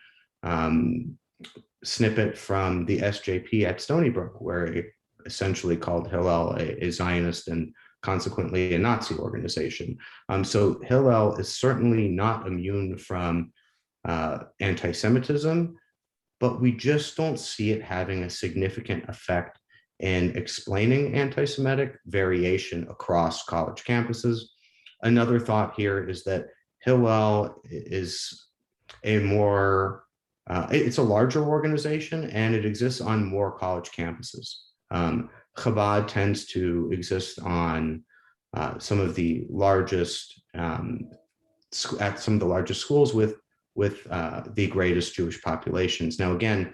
snippet from the SJP at Stony Brook, where it essentially called Hillel a Zionist and consequently a Nazi organization. So Hillel is certainly not immune from anti-Semitism. but we just don't see it having a significant effect in explaining anti-Semitic variation across college campuses. Another thought here is that Hillel is a more, it's a larger organization and it exists on more college campuses. Chabad tends to exist on some of the largest, at some of the largest schools with the greatest Jewish populations. Now, again,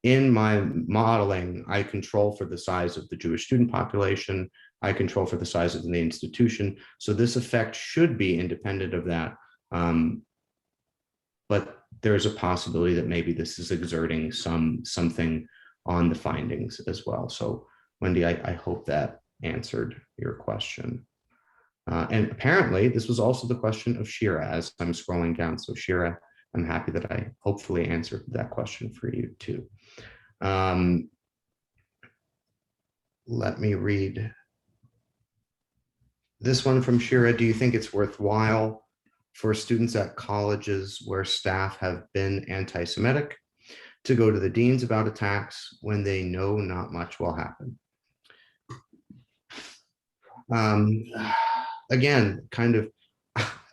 in my modeling, I control for the size of the Jewish student population. I control for the size of the institution. So this effect should be independent of that. But there's a possibility that maybe this is exerting something on the findings as well. So Wendy, I hope that answered your question. And apparently this was also the question of Shira as I'm scrolling down. So Shira, I'm happy that I hopefully answered that question for you too. Let me read this one from Shira. Do you think it's worthwhile for students at colleges where staff have been anti-Semitic to go to the deans about attacks when they know not much will happen? Again, kind of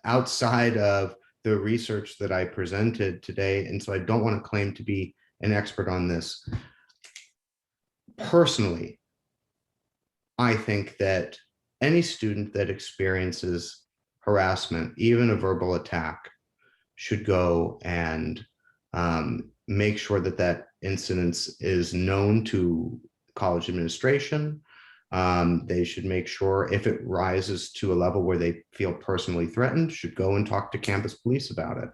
outside of the research that I presented today, and so I don't want to claim to be an expert on this. Personally, I think that any student that experiences harassment, even a verbal attack, should go and make sure that that incident is known to college administration. They should make sure if it rises to a level where they feel personally threatened, should go and talk to campus police about it.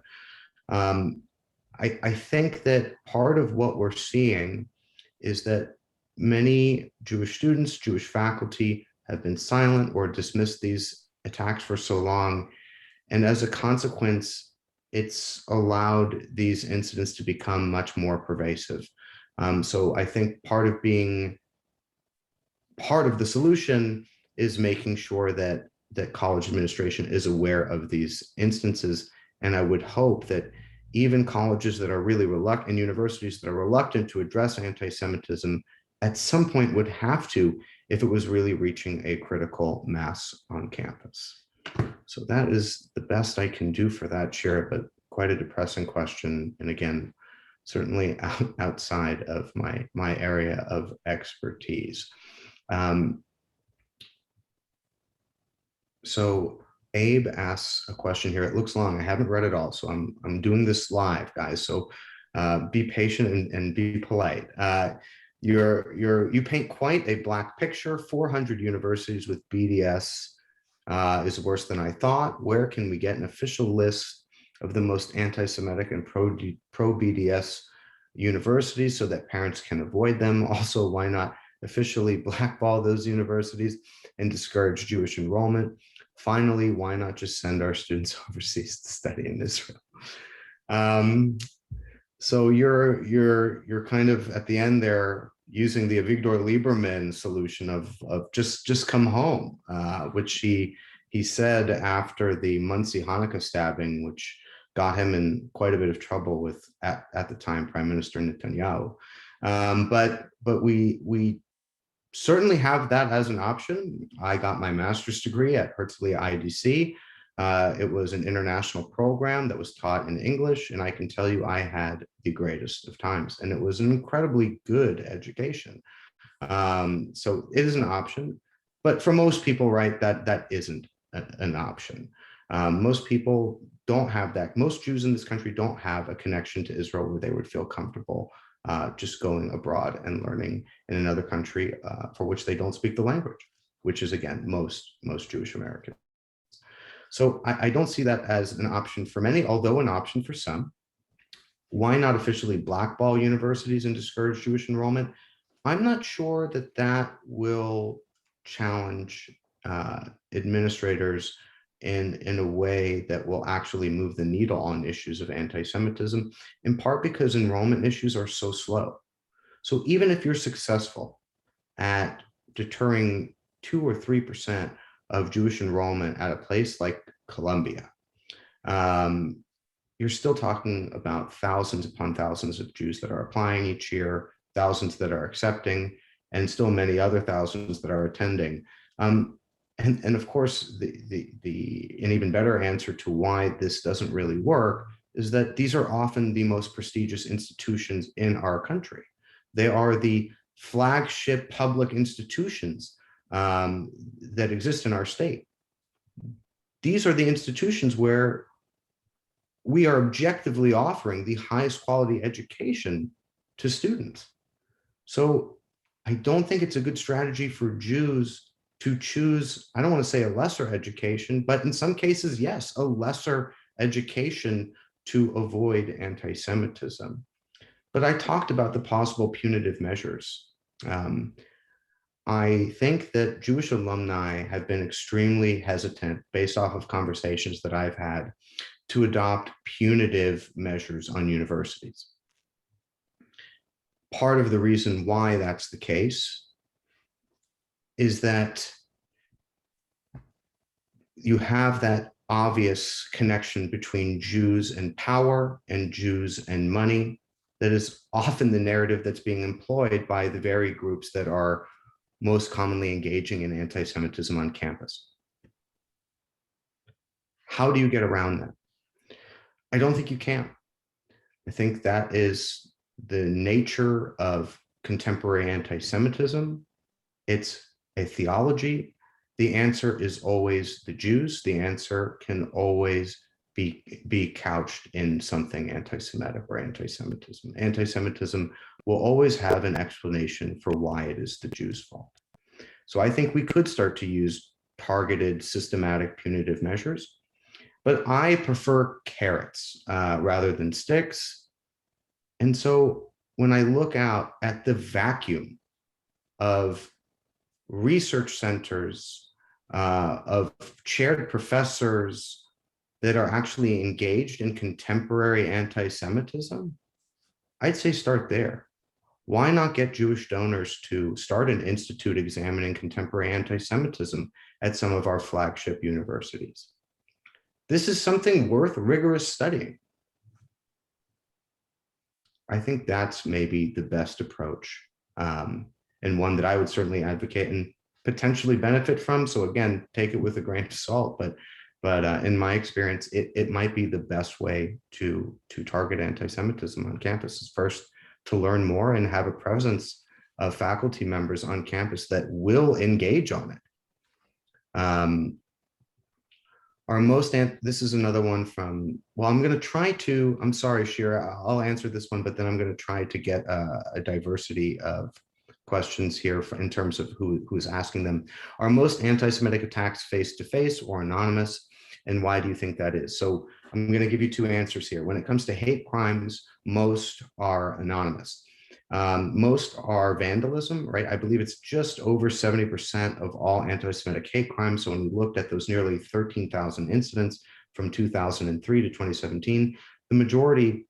I think that part of what we're seeing is that many Jewish students, Jewish faculty have been silent or dismissed these attacks for so long. And as a consequence, it's allowed these incidents to become much more pervasive. So I think part of the solution is making sure that college administration is aware of these instances. And I would hope that even colleges that are really reluctant, and universities that are reluctant to address anti-Semitism at some point would have to, if it was really reaching a critical mass on campus. So that is the best I can do for that, Shira, but quite a depressing question. And again, certainly outside of my area of expertise. So Abe asks a question here. It looks long. I haven't read it all, so I'm doing this live, guys. So be patient and be polite. You paint quite a black picture. 400 universities with BDS is worse than I thought. Where can we get an official list of the most anti-Semitic and pro-BDS universities so that parents can avoid them? Also, why not officially blackball those universities and discourage Jewish enrollment? Finally, why not just send our students overseas to study in Israel? So you're kind of at the end there using the Avigdor Lieberman solution of just come home, which he said after the Monsey Hanukkah stabbing, which got him in quite a bit of trouble with at the time Prime Minister Netanyahu. But we certainly have that as an option. I got my master's degree at Herzliya IDC. It was an international program that was taught in English, and I can tell you I had the greatest of times, and it was an incredibly good education. So it is an option, but for most people, right, that isn't an option. Most people don't have that. Most Jews in this country don't have a connection to Israel where they would feel comfortable just going abroad and learning in another country for which they don't speak the language, which is, again, most Jewish Americans. So I don't see that as an option for many, although an option for some. Why not officially blackball universities and discourage Jewish enrollment? I'm not sure that that will challenge administrators in a way that will actually move the needle on issues of anti-Semitism, in part because enrollment issues are so slow. So even if you're successful at deterring 2 or 3% of Jewish enrollment at a place like Columbia, you're still talking about thousands upon thousands of Jews that are applying each year, thousands that are accepting, and still many other thousands that are attending. And of course, an even better answer to why this doesn't really work is that these are often the most prestigious institutions in our country. They are the flagship public institutions that exist in our state. These are the institutions where we are objectively offering the highest quality education to students. So I don't think it's a good strategy for Jews to choose, I don't want to say a lesser education, but in some cases, yes, a lesser education to avoid anti-Semitism. But I talked about the possible punitive measures. I think that Jewish alumni have been extremely hesitant, based off of conversations that I've had, to adopt punitive measures on universities. Part of the reason why that's the case is that you have that obvious connection between Jews and power and Jews and money. That is often the narrative that's being employed by the very groups that are most commonly engaging in anti-Semitism on campus. How do you get around that? I don't think you can. I think that is the nature of contemporary anti-Semitism. It's a theology. The answer is always the Jews. The answer can always be couched in something anti-Semitic or anti-Semitism. Anti-Semitism will always have an explanation for why it is the Jews' fault. So I think we could start to use targeted, systematic, punitive measures, but I prefer carrots rather than sticks. And so when I look out at the vacuum of research centers, of chaired professors that are actually engaged in contemporary anti-Semitism, I'd say start there. Why not get Jewish donors to start an institute examining contemporary anti-Semitism at some of our flagship universities? This is something worth rigorous studying. I think that's maybe the best approach, and one that I would certainly advocate and potentially benefit from. So again, take it with a grain of salt, but in my experience, it might be the best way to target anti-Semitism on campus. Is first to learn more and have a presence of faculty members on campus that will engage on it. This is another one from, well, I'm going to try to, I'm sorry, Shira, I'll answer this one, but then I'm going to try to get a diversity of questions here in terms of who's asking them. Are most anti-Semitic attacks face-to-face or anonymous? And why do you think that is? So I'm going to give you two answers here. When it comes to hate crimes, most are anonymous. Most are vandalism, right? I believe it's just over 70% of all anti-Semitic hate crimes. So when we looked at those nearly 13,000 incidents from 2003 to 2017, the majority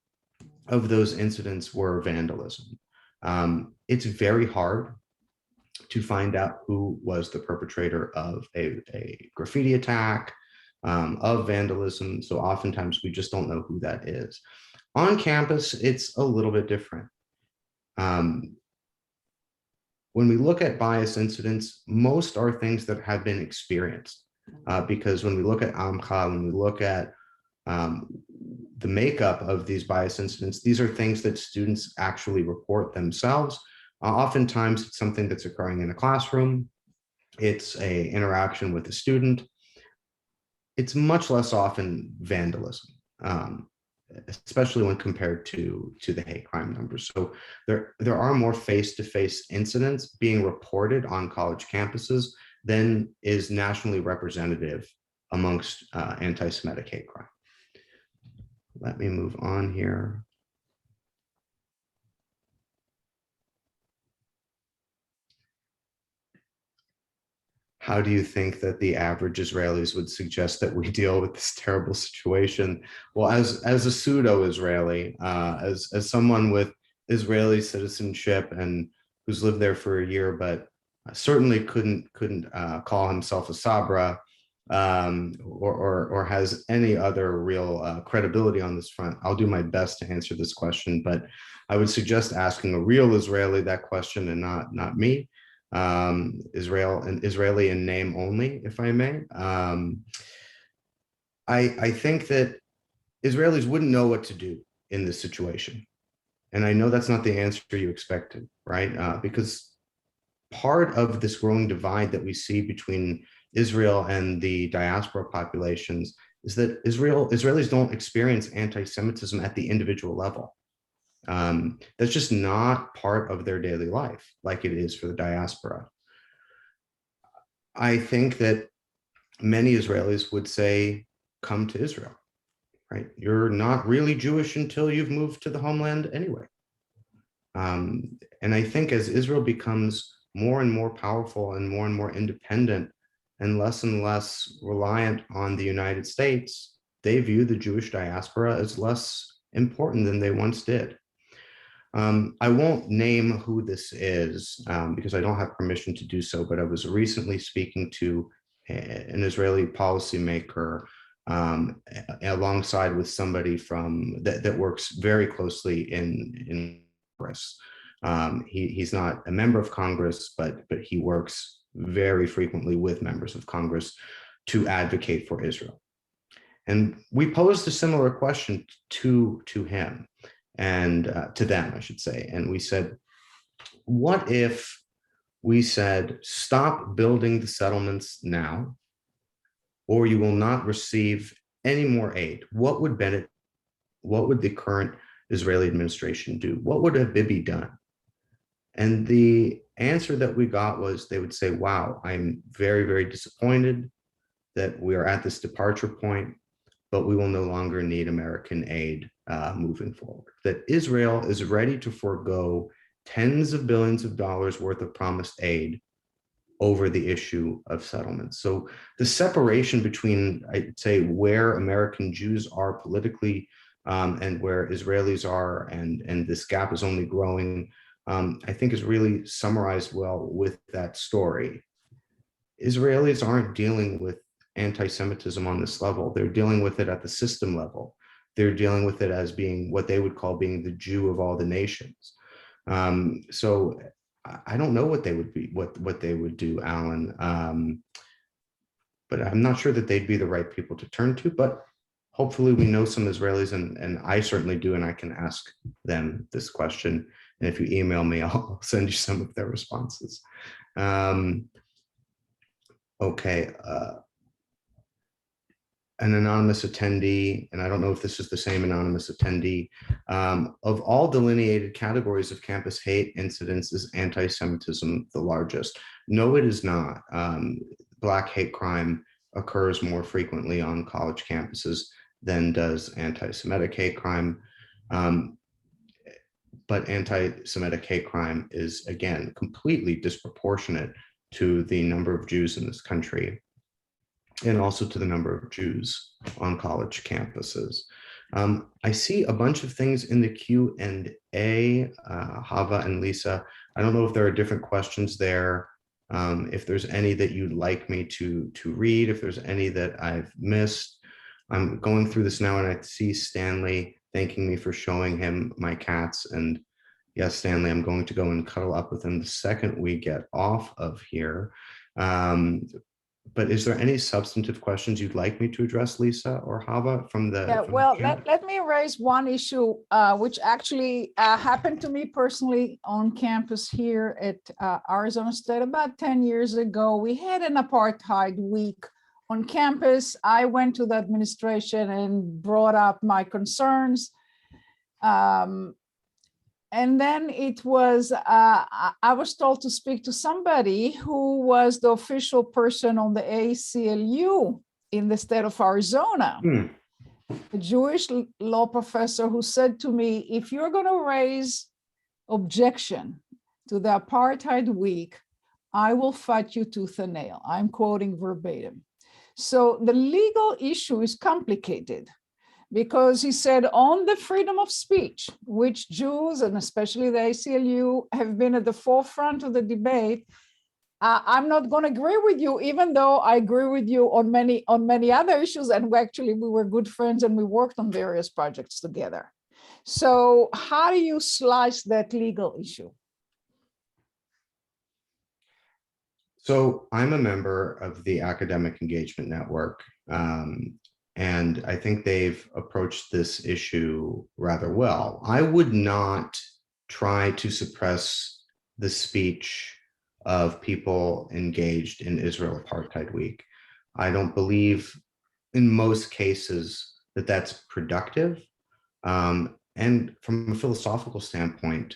of those incidents were vandalism. It's very hard to find out who was the perpetrator of a graffiti attack, of vandalism. So oftentimes we just don't know who that is. On campus, it's a little bit different. When we look at bias incidents, most are things that have been experienced, because when we look at AMCHA, when we look at the makeup of these bias incidents, these are things that students actually report themselves. Oftentimes, it's something that's occurring in a classroom. It's an interaction with a student. It's much less often vandalism, especially when compared to the hate crime numbers. So there are more face-to-face incidents being reported on college campuses than is nationally representative amongst anti-Semitic hate crime. Let me move on here. How do you think that the average Israelis would suggest that we deal with this terrible situation? Well, as a pseudo-Israeli, as someone with Israeli citizenship and who's lived there for a year, but certainly couldn't call himself a Sabra, or has any other real credibility on this front, I'll do my best to answer this question. But I would suggest asking a real Israeli that question and not me. Israeli in name only, if I may. I think that Israelis wouldn't know what to do in this situation. And I know that's not the answer you expected, right? Because part of this growing divide that we see between Israel and the diaspora populations is that Israelis don't experience anti-Semitism at the individual level. That's just not part of their daily life like it is for the diaspora. I think that many Israelis would say, come to Israel, right? You're not really Jewish until you've moved to the homeland anyway. And I think as Israel becomes more and more powerful and more independent and less reliant on the United States, they view the Jewish diaspora as less important than they once did. I won't name who this is because I don't have permission to do so, but I was recently speaking to an Israeli policymaker alongside with somebody from that works very closely in Congress. He's not a member of Congress, but he works very frequently with members of Congress to advocate for Israel. And we posed a similar question to him and to them, I should say. And we said, what if we said, stop building the settlements now, or you will not receive any more aid? What would the current Israeli administration do? What would have Bibi done? And the answer that we got was they would say, wow, I'm very, very disappointed that we are at this departure point, but we will no longer need American aid moving forward. That Israel is ready to forego tens of billions of dollars worth of promised aid over the issue of settlements. So the separation between, I'd say, where American Jews are politically and where Israelis are, and this gap is only growing, I think is really summarized well with that story. Israelis aren't dealing with anti-Semitism on this level. They're dealing with it at the system level. They're dealing with it as being what they would call being the Jew of all the nations. So I don't know what they would be, what they would do, Alan. But I'm not sure that they'd be the right people to turn to, but hopefully we know some Israelis, and I certainly do, and I can ask them this question. And if you email me, I'll send you some of their responses. Okay. An anonymous attendee, and I don't know if this is the same anonymous attendee, of all delineated categories of campus hate incidents, is anti-Semitism the largest? No, it is not. Black hate crime occurs more frequently on college campuses than does anti-Semitic hate crime. But anti-Semitic hate crime is, again, completely disproportionate to the number of Jews in this country, and also to the number of Jews on college campuses. I see a bunch of things in the Q&A, Hava and Lisa. I don't know if there are different questions there, if there's any that you'd like me to read, if there's any that I've missed. I'm going through this now and I see Stanley thanking me for showing him my cats. And yes, Stanley, I'm going to go and cuddle up with him the second we get off of here. But is there any substantive questions you'd like me to address, Lisa or Hava, from the? Yeah, well, let me raise one issue, which actually happened to me personally on campus here at Arizona State about 10 years ago. We had an apartheid week on campus. I went to the administration and brought up my concerns. And then it was, I was told to speak to somebody who was the official person on the ACLU in the state of Arizona, a Jewish law professor who said to me, if you're going to raise objection to the apartheid week, I will fight you tooth and nail. I'm quoting verbatim. So the legal issue is complicated, because he said on the freedom of speech, which Jews and especially the ACLU have been at the forefront of the debate, I'm not going to agree with you, even though I agree with you on many other issues. And we were good friends and we worked on various projects together. So how do you slice that legal issue? So I'm a member of the Academic Engagement Network, and I think they've approached this issue rather well. I would not try to suppress the speech of people engaged in Israel Apartheid Week. I don't believe in most cases that that's productive. And from a philosophical standpoint,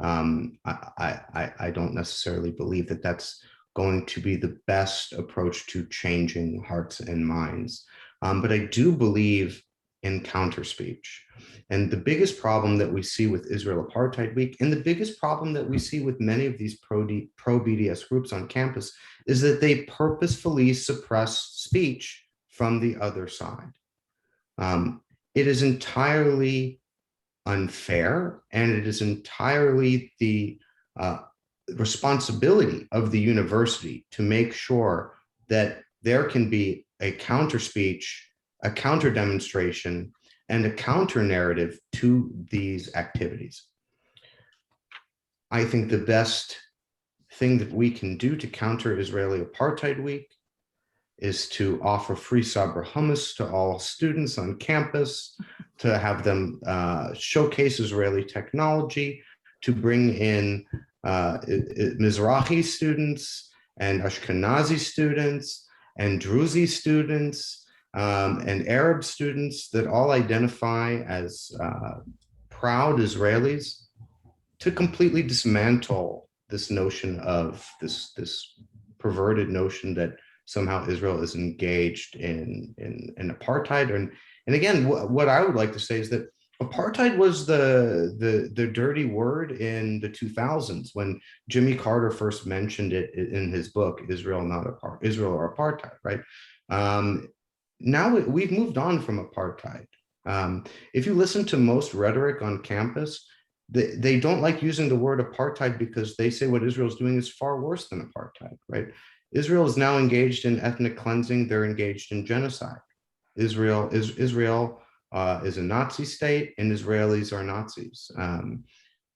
I don't necessarily believe that that's going to be the best approach to changing hearts and minds. But I do believe in counterspeech. And the biggest problem that we see with Israel Apartheid Week, and the biggest problem that we see with many of these pro-BDS groups on campus, is that they purposefully suppress speech from the other side. It is entirely unfair, and it is entirely the responsibility of the university to make sure that there can be a counter speech, a counter demonstration, and a counter narrative to these activities. I think the best thing that we can do to counter Israeli Apartheid Week is to offer free sabra hummus to all students on campus, to have them showcase Israeli technology, to bring in Mizrahi students and Ashkenazi students and Druzi students and Arab students that all identify as proud Israelis, to completely dismantle this notion of this perverted notion that somehow Israel is engaged in apartheid. And again, what I would like to say is that apartheid was the dirty word in the 2000s when Jimmy Carter first mentioned it in his book, Israel or Apartheid, right? Now we've moved on from apartheid. If you listen to most rhetoric on campus, they don't like using the word apartheid because they say what Israel's doing is far worse than apartheid, right? Israel is now engaged in ethnic cleansing. They're engaged in genocide. Israel is a Nazi state, and Israelis are Nazis.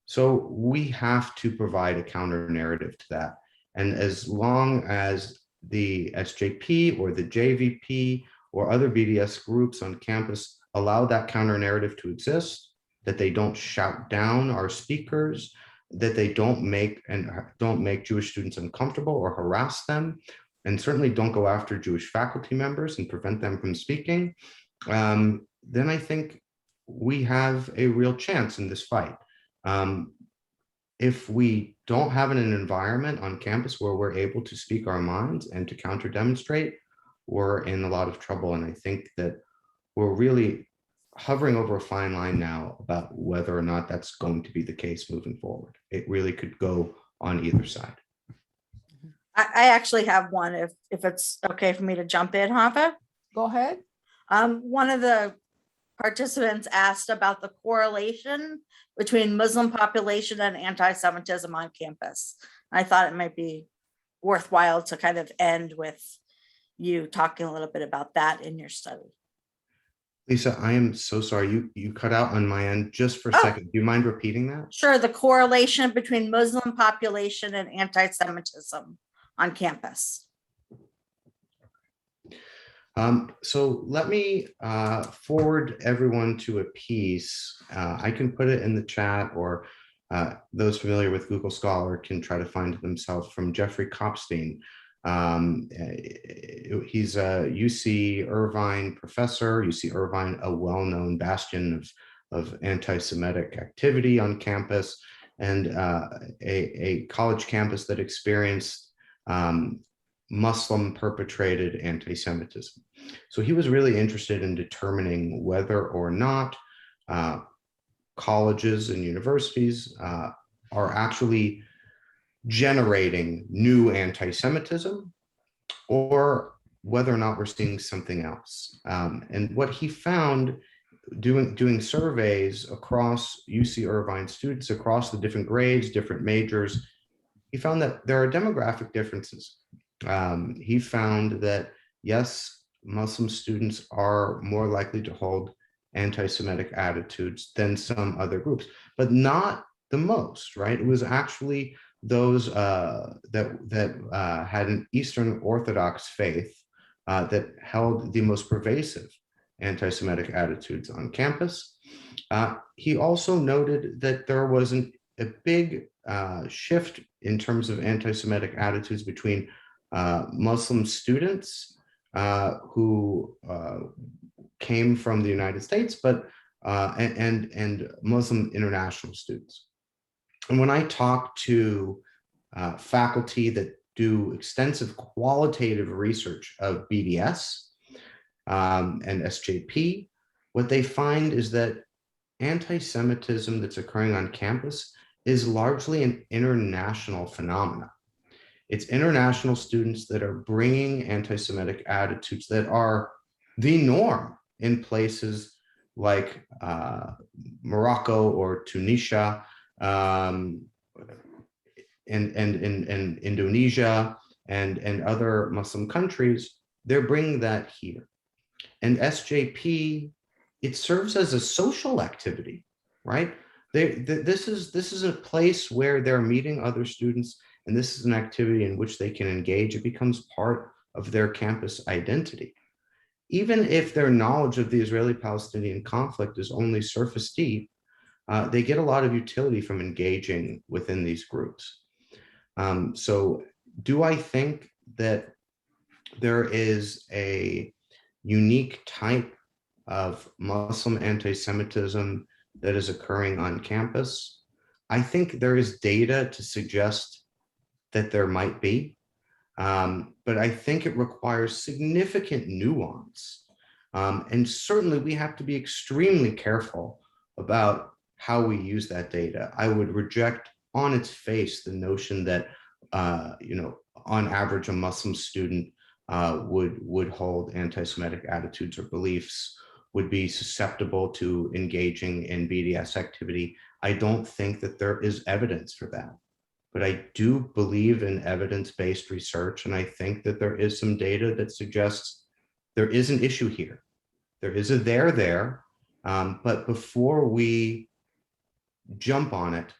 So we have to provide a counter narrative to that. And as long as the SJP or the JVP or other BDS groups on campus allow that counter narrative to exist, that they don't shout down our speakers, that they don't make Jewish students uncomfortable or harass them, and certainly don't go after Jewish faculty members and prevent them from speaking, then I think we have a real chance in this fight. If we don't have an environment on campus where we're able to speak our minds and to counter demonstrate, we're in a lot of trouble. And I think that we're really hovering over a fine line now about whether or not that's going to be the case moving forward. It really could go on either side. I actually have one, if it's okay for me to jump in, Hava. Go ahead. One of the participants asked about the correlation between Muslim population and anti-Semitism on campus. I thought it might be worthwhile to kind of end with you talking a little bit about that in your study. Lisa, I am so sorry. You cut out on my end just for a second. Do you mind repeating that? Sure. The correlation between Muslim population and anti-Semitism on campus. So let me forward everyone to a piece. I can put it in the chat, or those familiar with Google Scholar can try to find it themselves, from Jeffrey Kopstein. He's a UC Irvine professor. UC Irvine, a well-known bastion of anti-Semitic activity on campus, and a college campus that experienced Muslim perpetrated anti-Semitism. So he was really interested in determining whether or not colleges and universities are actually generating new anti-Semitism, or whether or not we're seeing something else. And what he found doing surveys across UC Irvine students across the different grades, different majors, he found that there are demographic differences. He found that, yes, Muslim students are more likely to hold anti-Semitic attitudes than some other groups, but not the most, right? It was actually those that had an Eastern Orthodox faith that held the most pervasive anti-Semitic attitudes on campus. He also noted that there wasn't a big shift in terms of anti-Semitic attitudes between Muslim students who came from the United States, but and Muslim international students. And when I talk to faculty that do extensive qualitative research of BDS and SJP, what they find is that anti-Semitism that's occurring on campus is largely an international phenomenon. It's international students that are bringing anti-Semitic attitudes that are the norm in places like Morocco or Tunisia, and Indonesia and other Muslim countries. They're bringing that here. And SJP, it serves as a social activity, right? This is a place where they're meeting other students, and this is an activity in which they can engage. It becomes part of their campus identity. Even if their knowledge of the Israeli-Palestinian conflict is only surface deep, they get a lot of utility from engaging within these groups. So do I think that there is a unique type of Muslim anti-Semitism that is occurring on campus? I think there is data to suggest that there might be, but I think it requires significant nuance. And certainly we have to be extremely careful about how we use that data. I would reject on its face the notion that, on average, a Muslim student would hold anti-Semitic attitudes or beliefs, would be susceptible to engaging in BDS activity. I don't think that there is evidence for that, but I do believe in evidence-based research, and I think that there is some data that suggests there is an issue here. There is a there, but before we jump on it,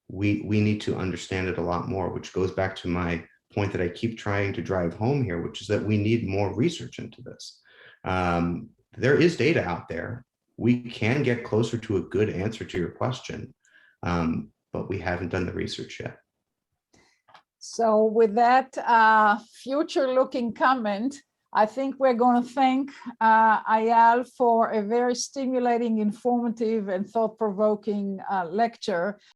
we need to understand it a lot more, which goes back to my point that I keep trying to drive home here, which is that we need more research into this. There is data out there. We can get closer to a good answer to your question, but we haven't done the research yet. So with that future-looking comment, I think we're going to thank Ayal for a very stimulating, informative, and thought-provoking lecture.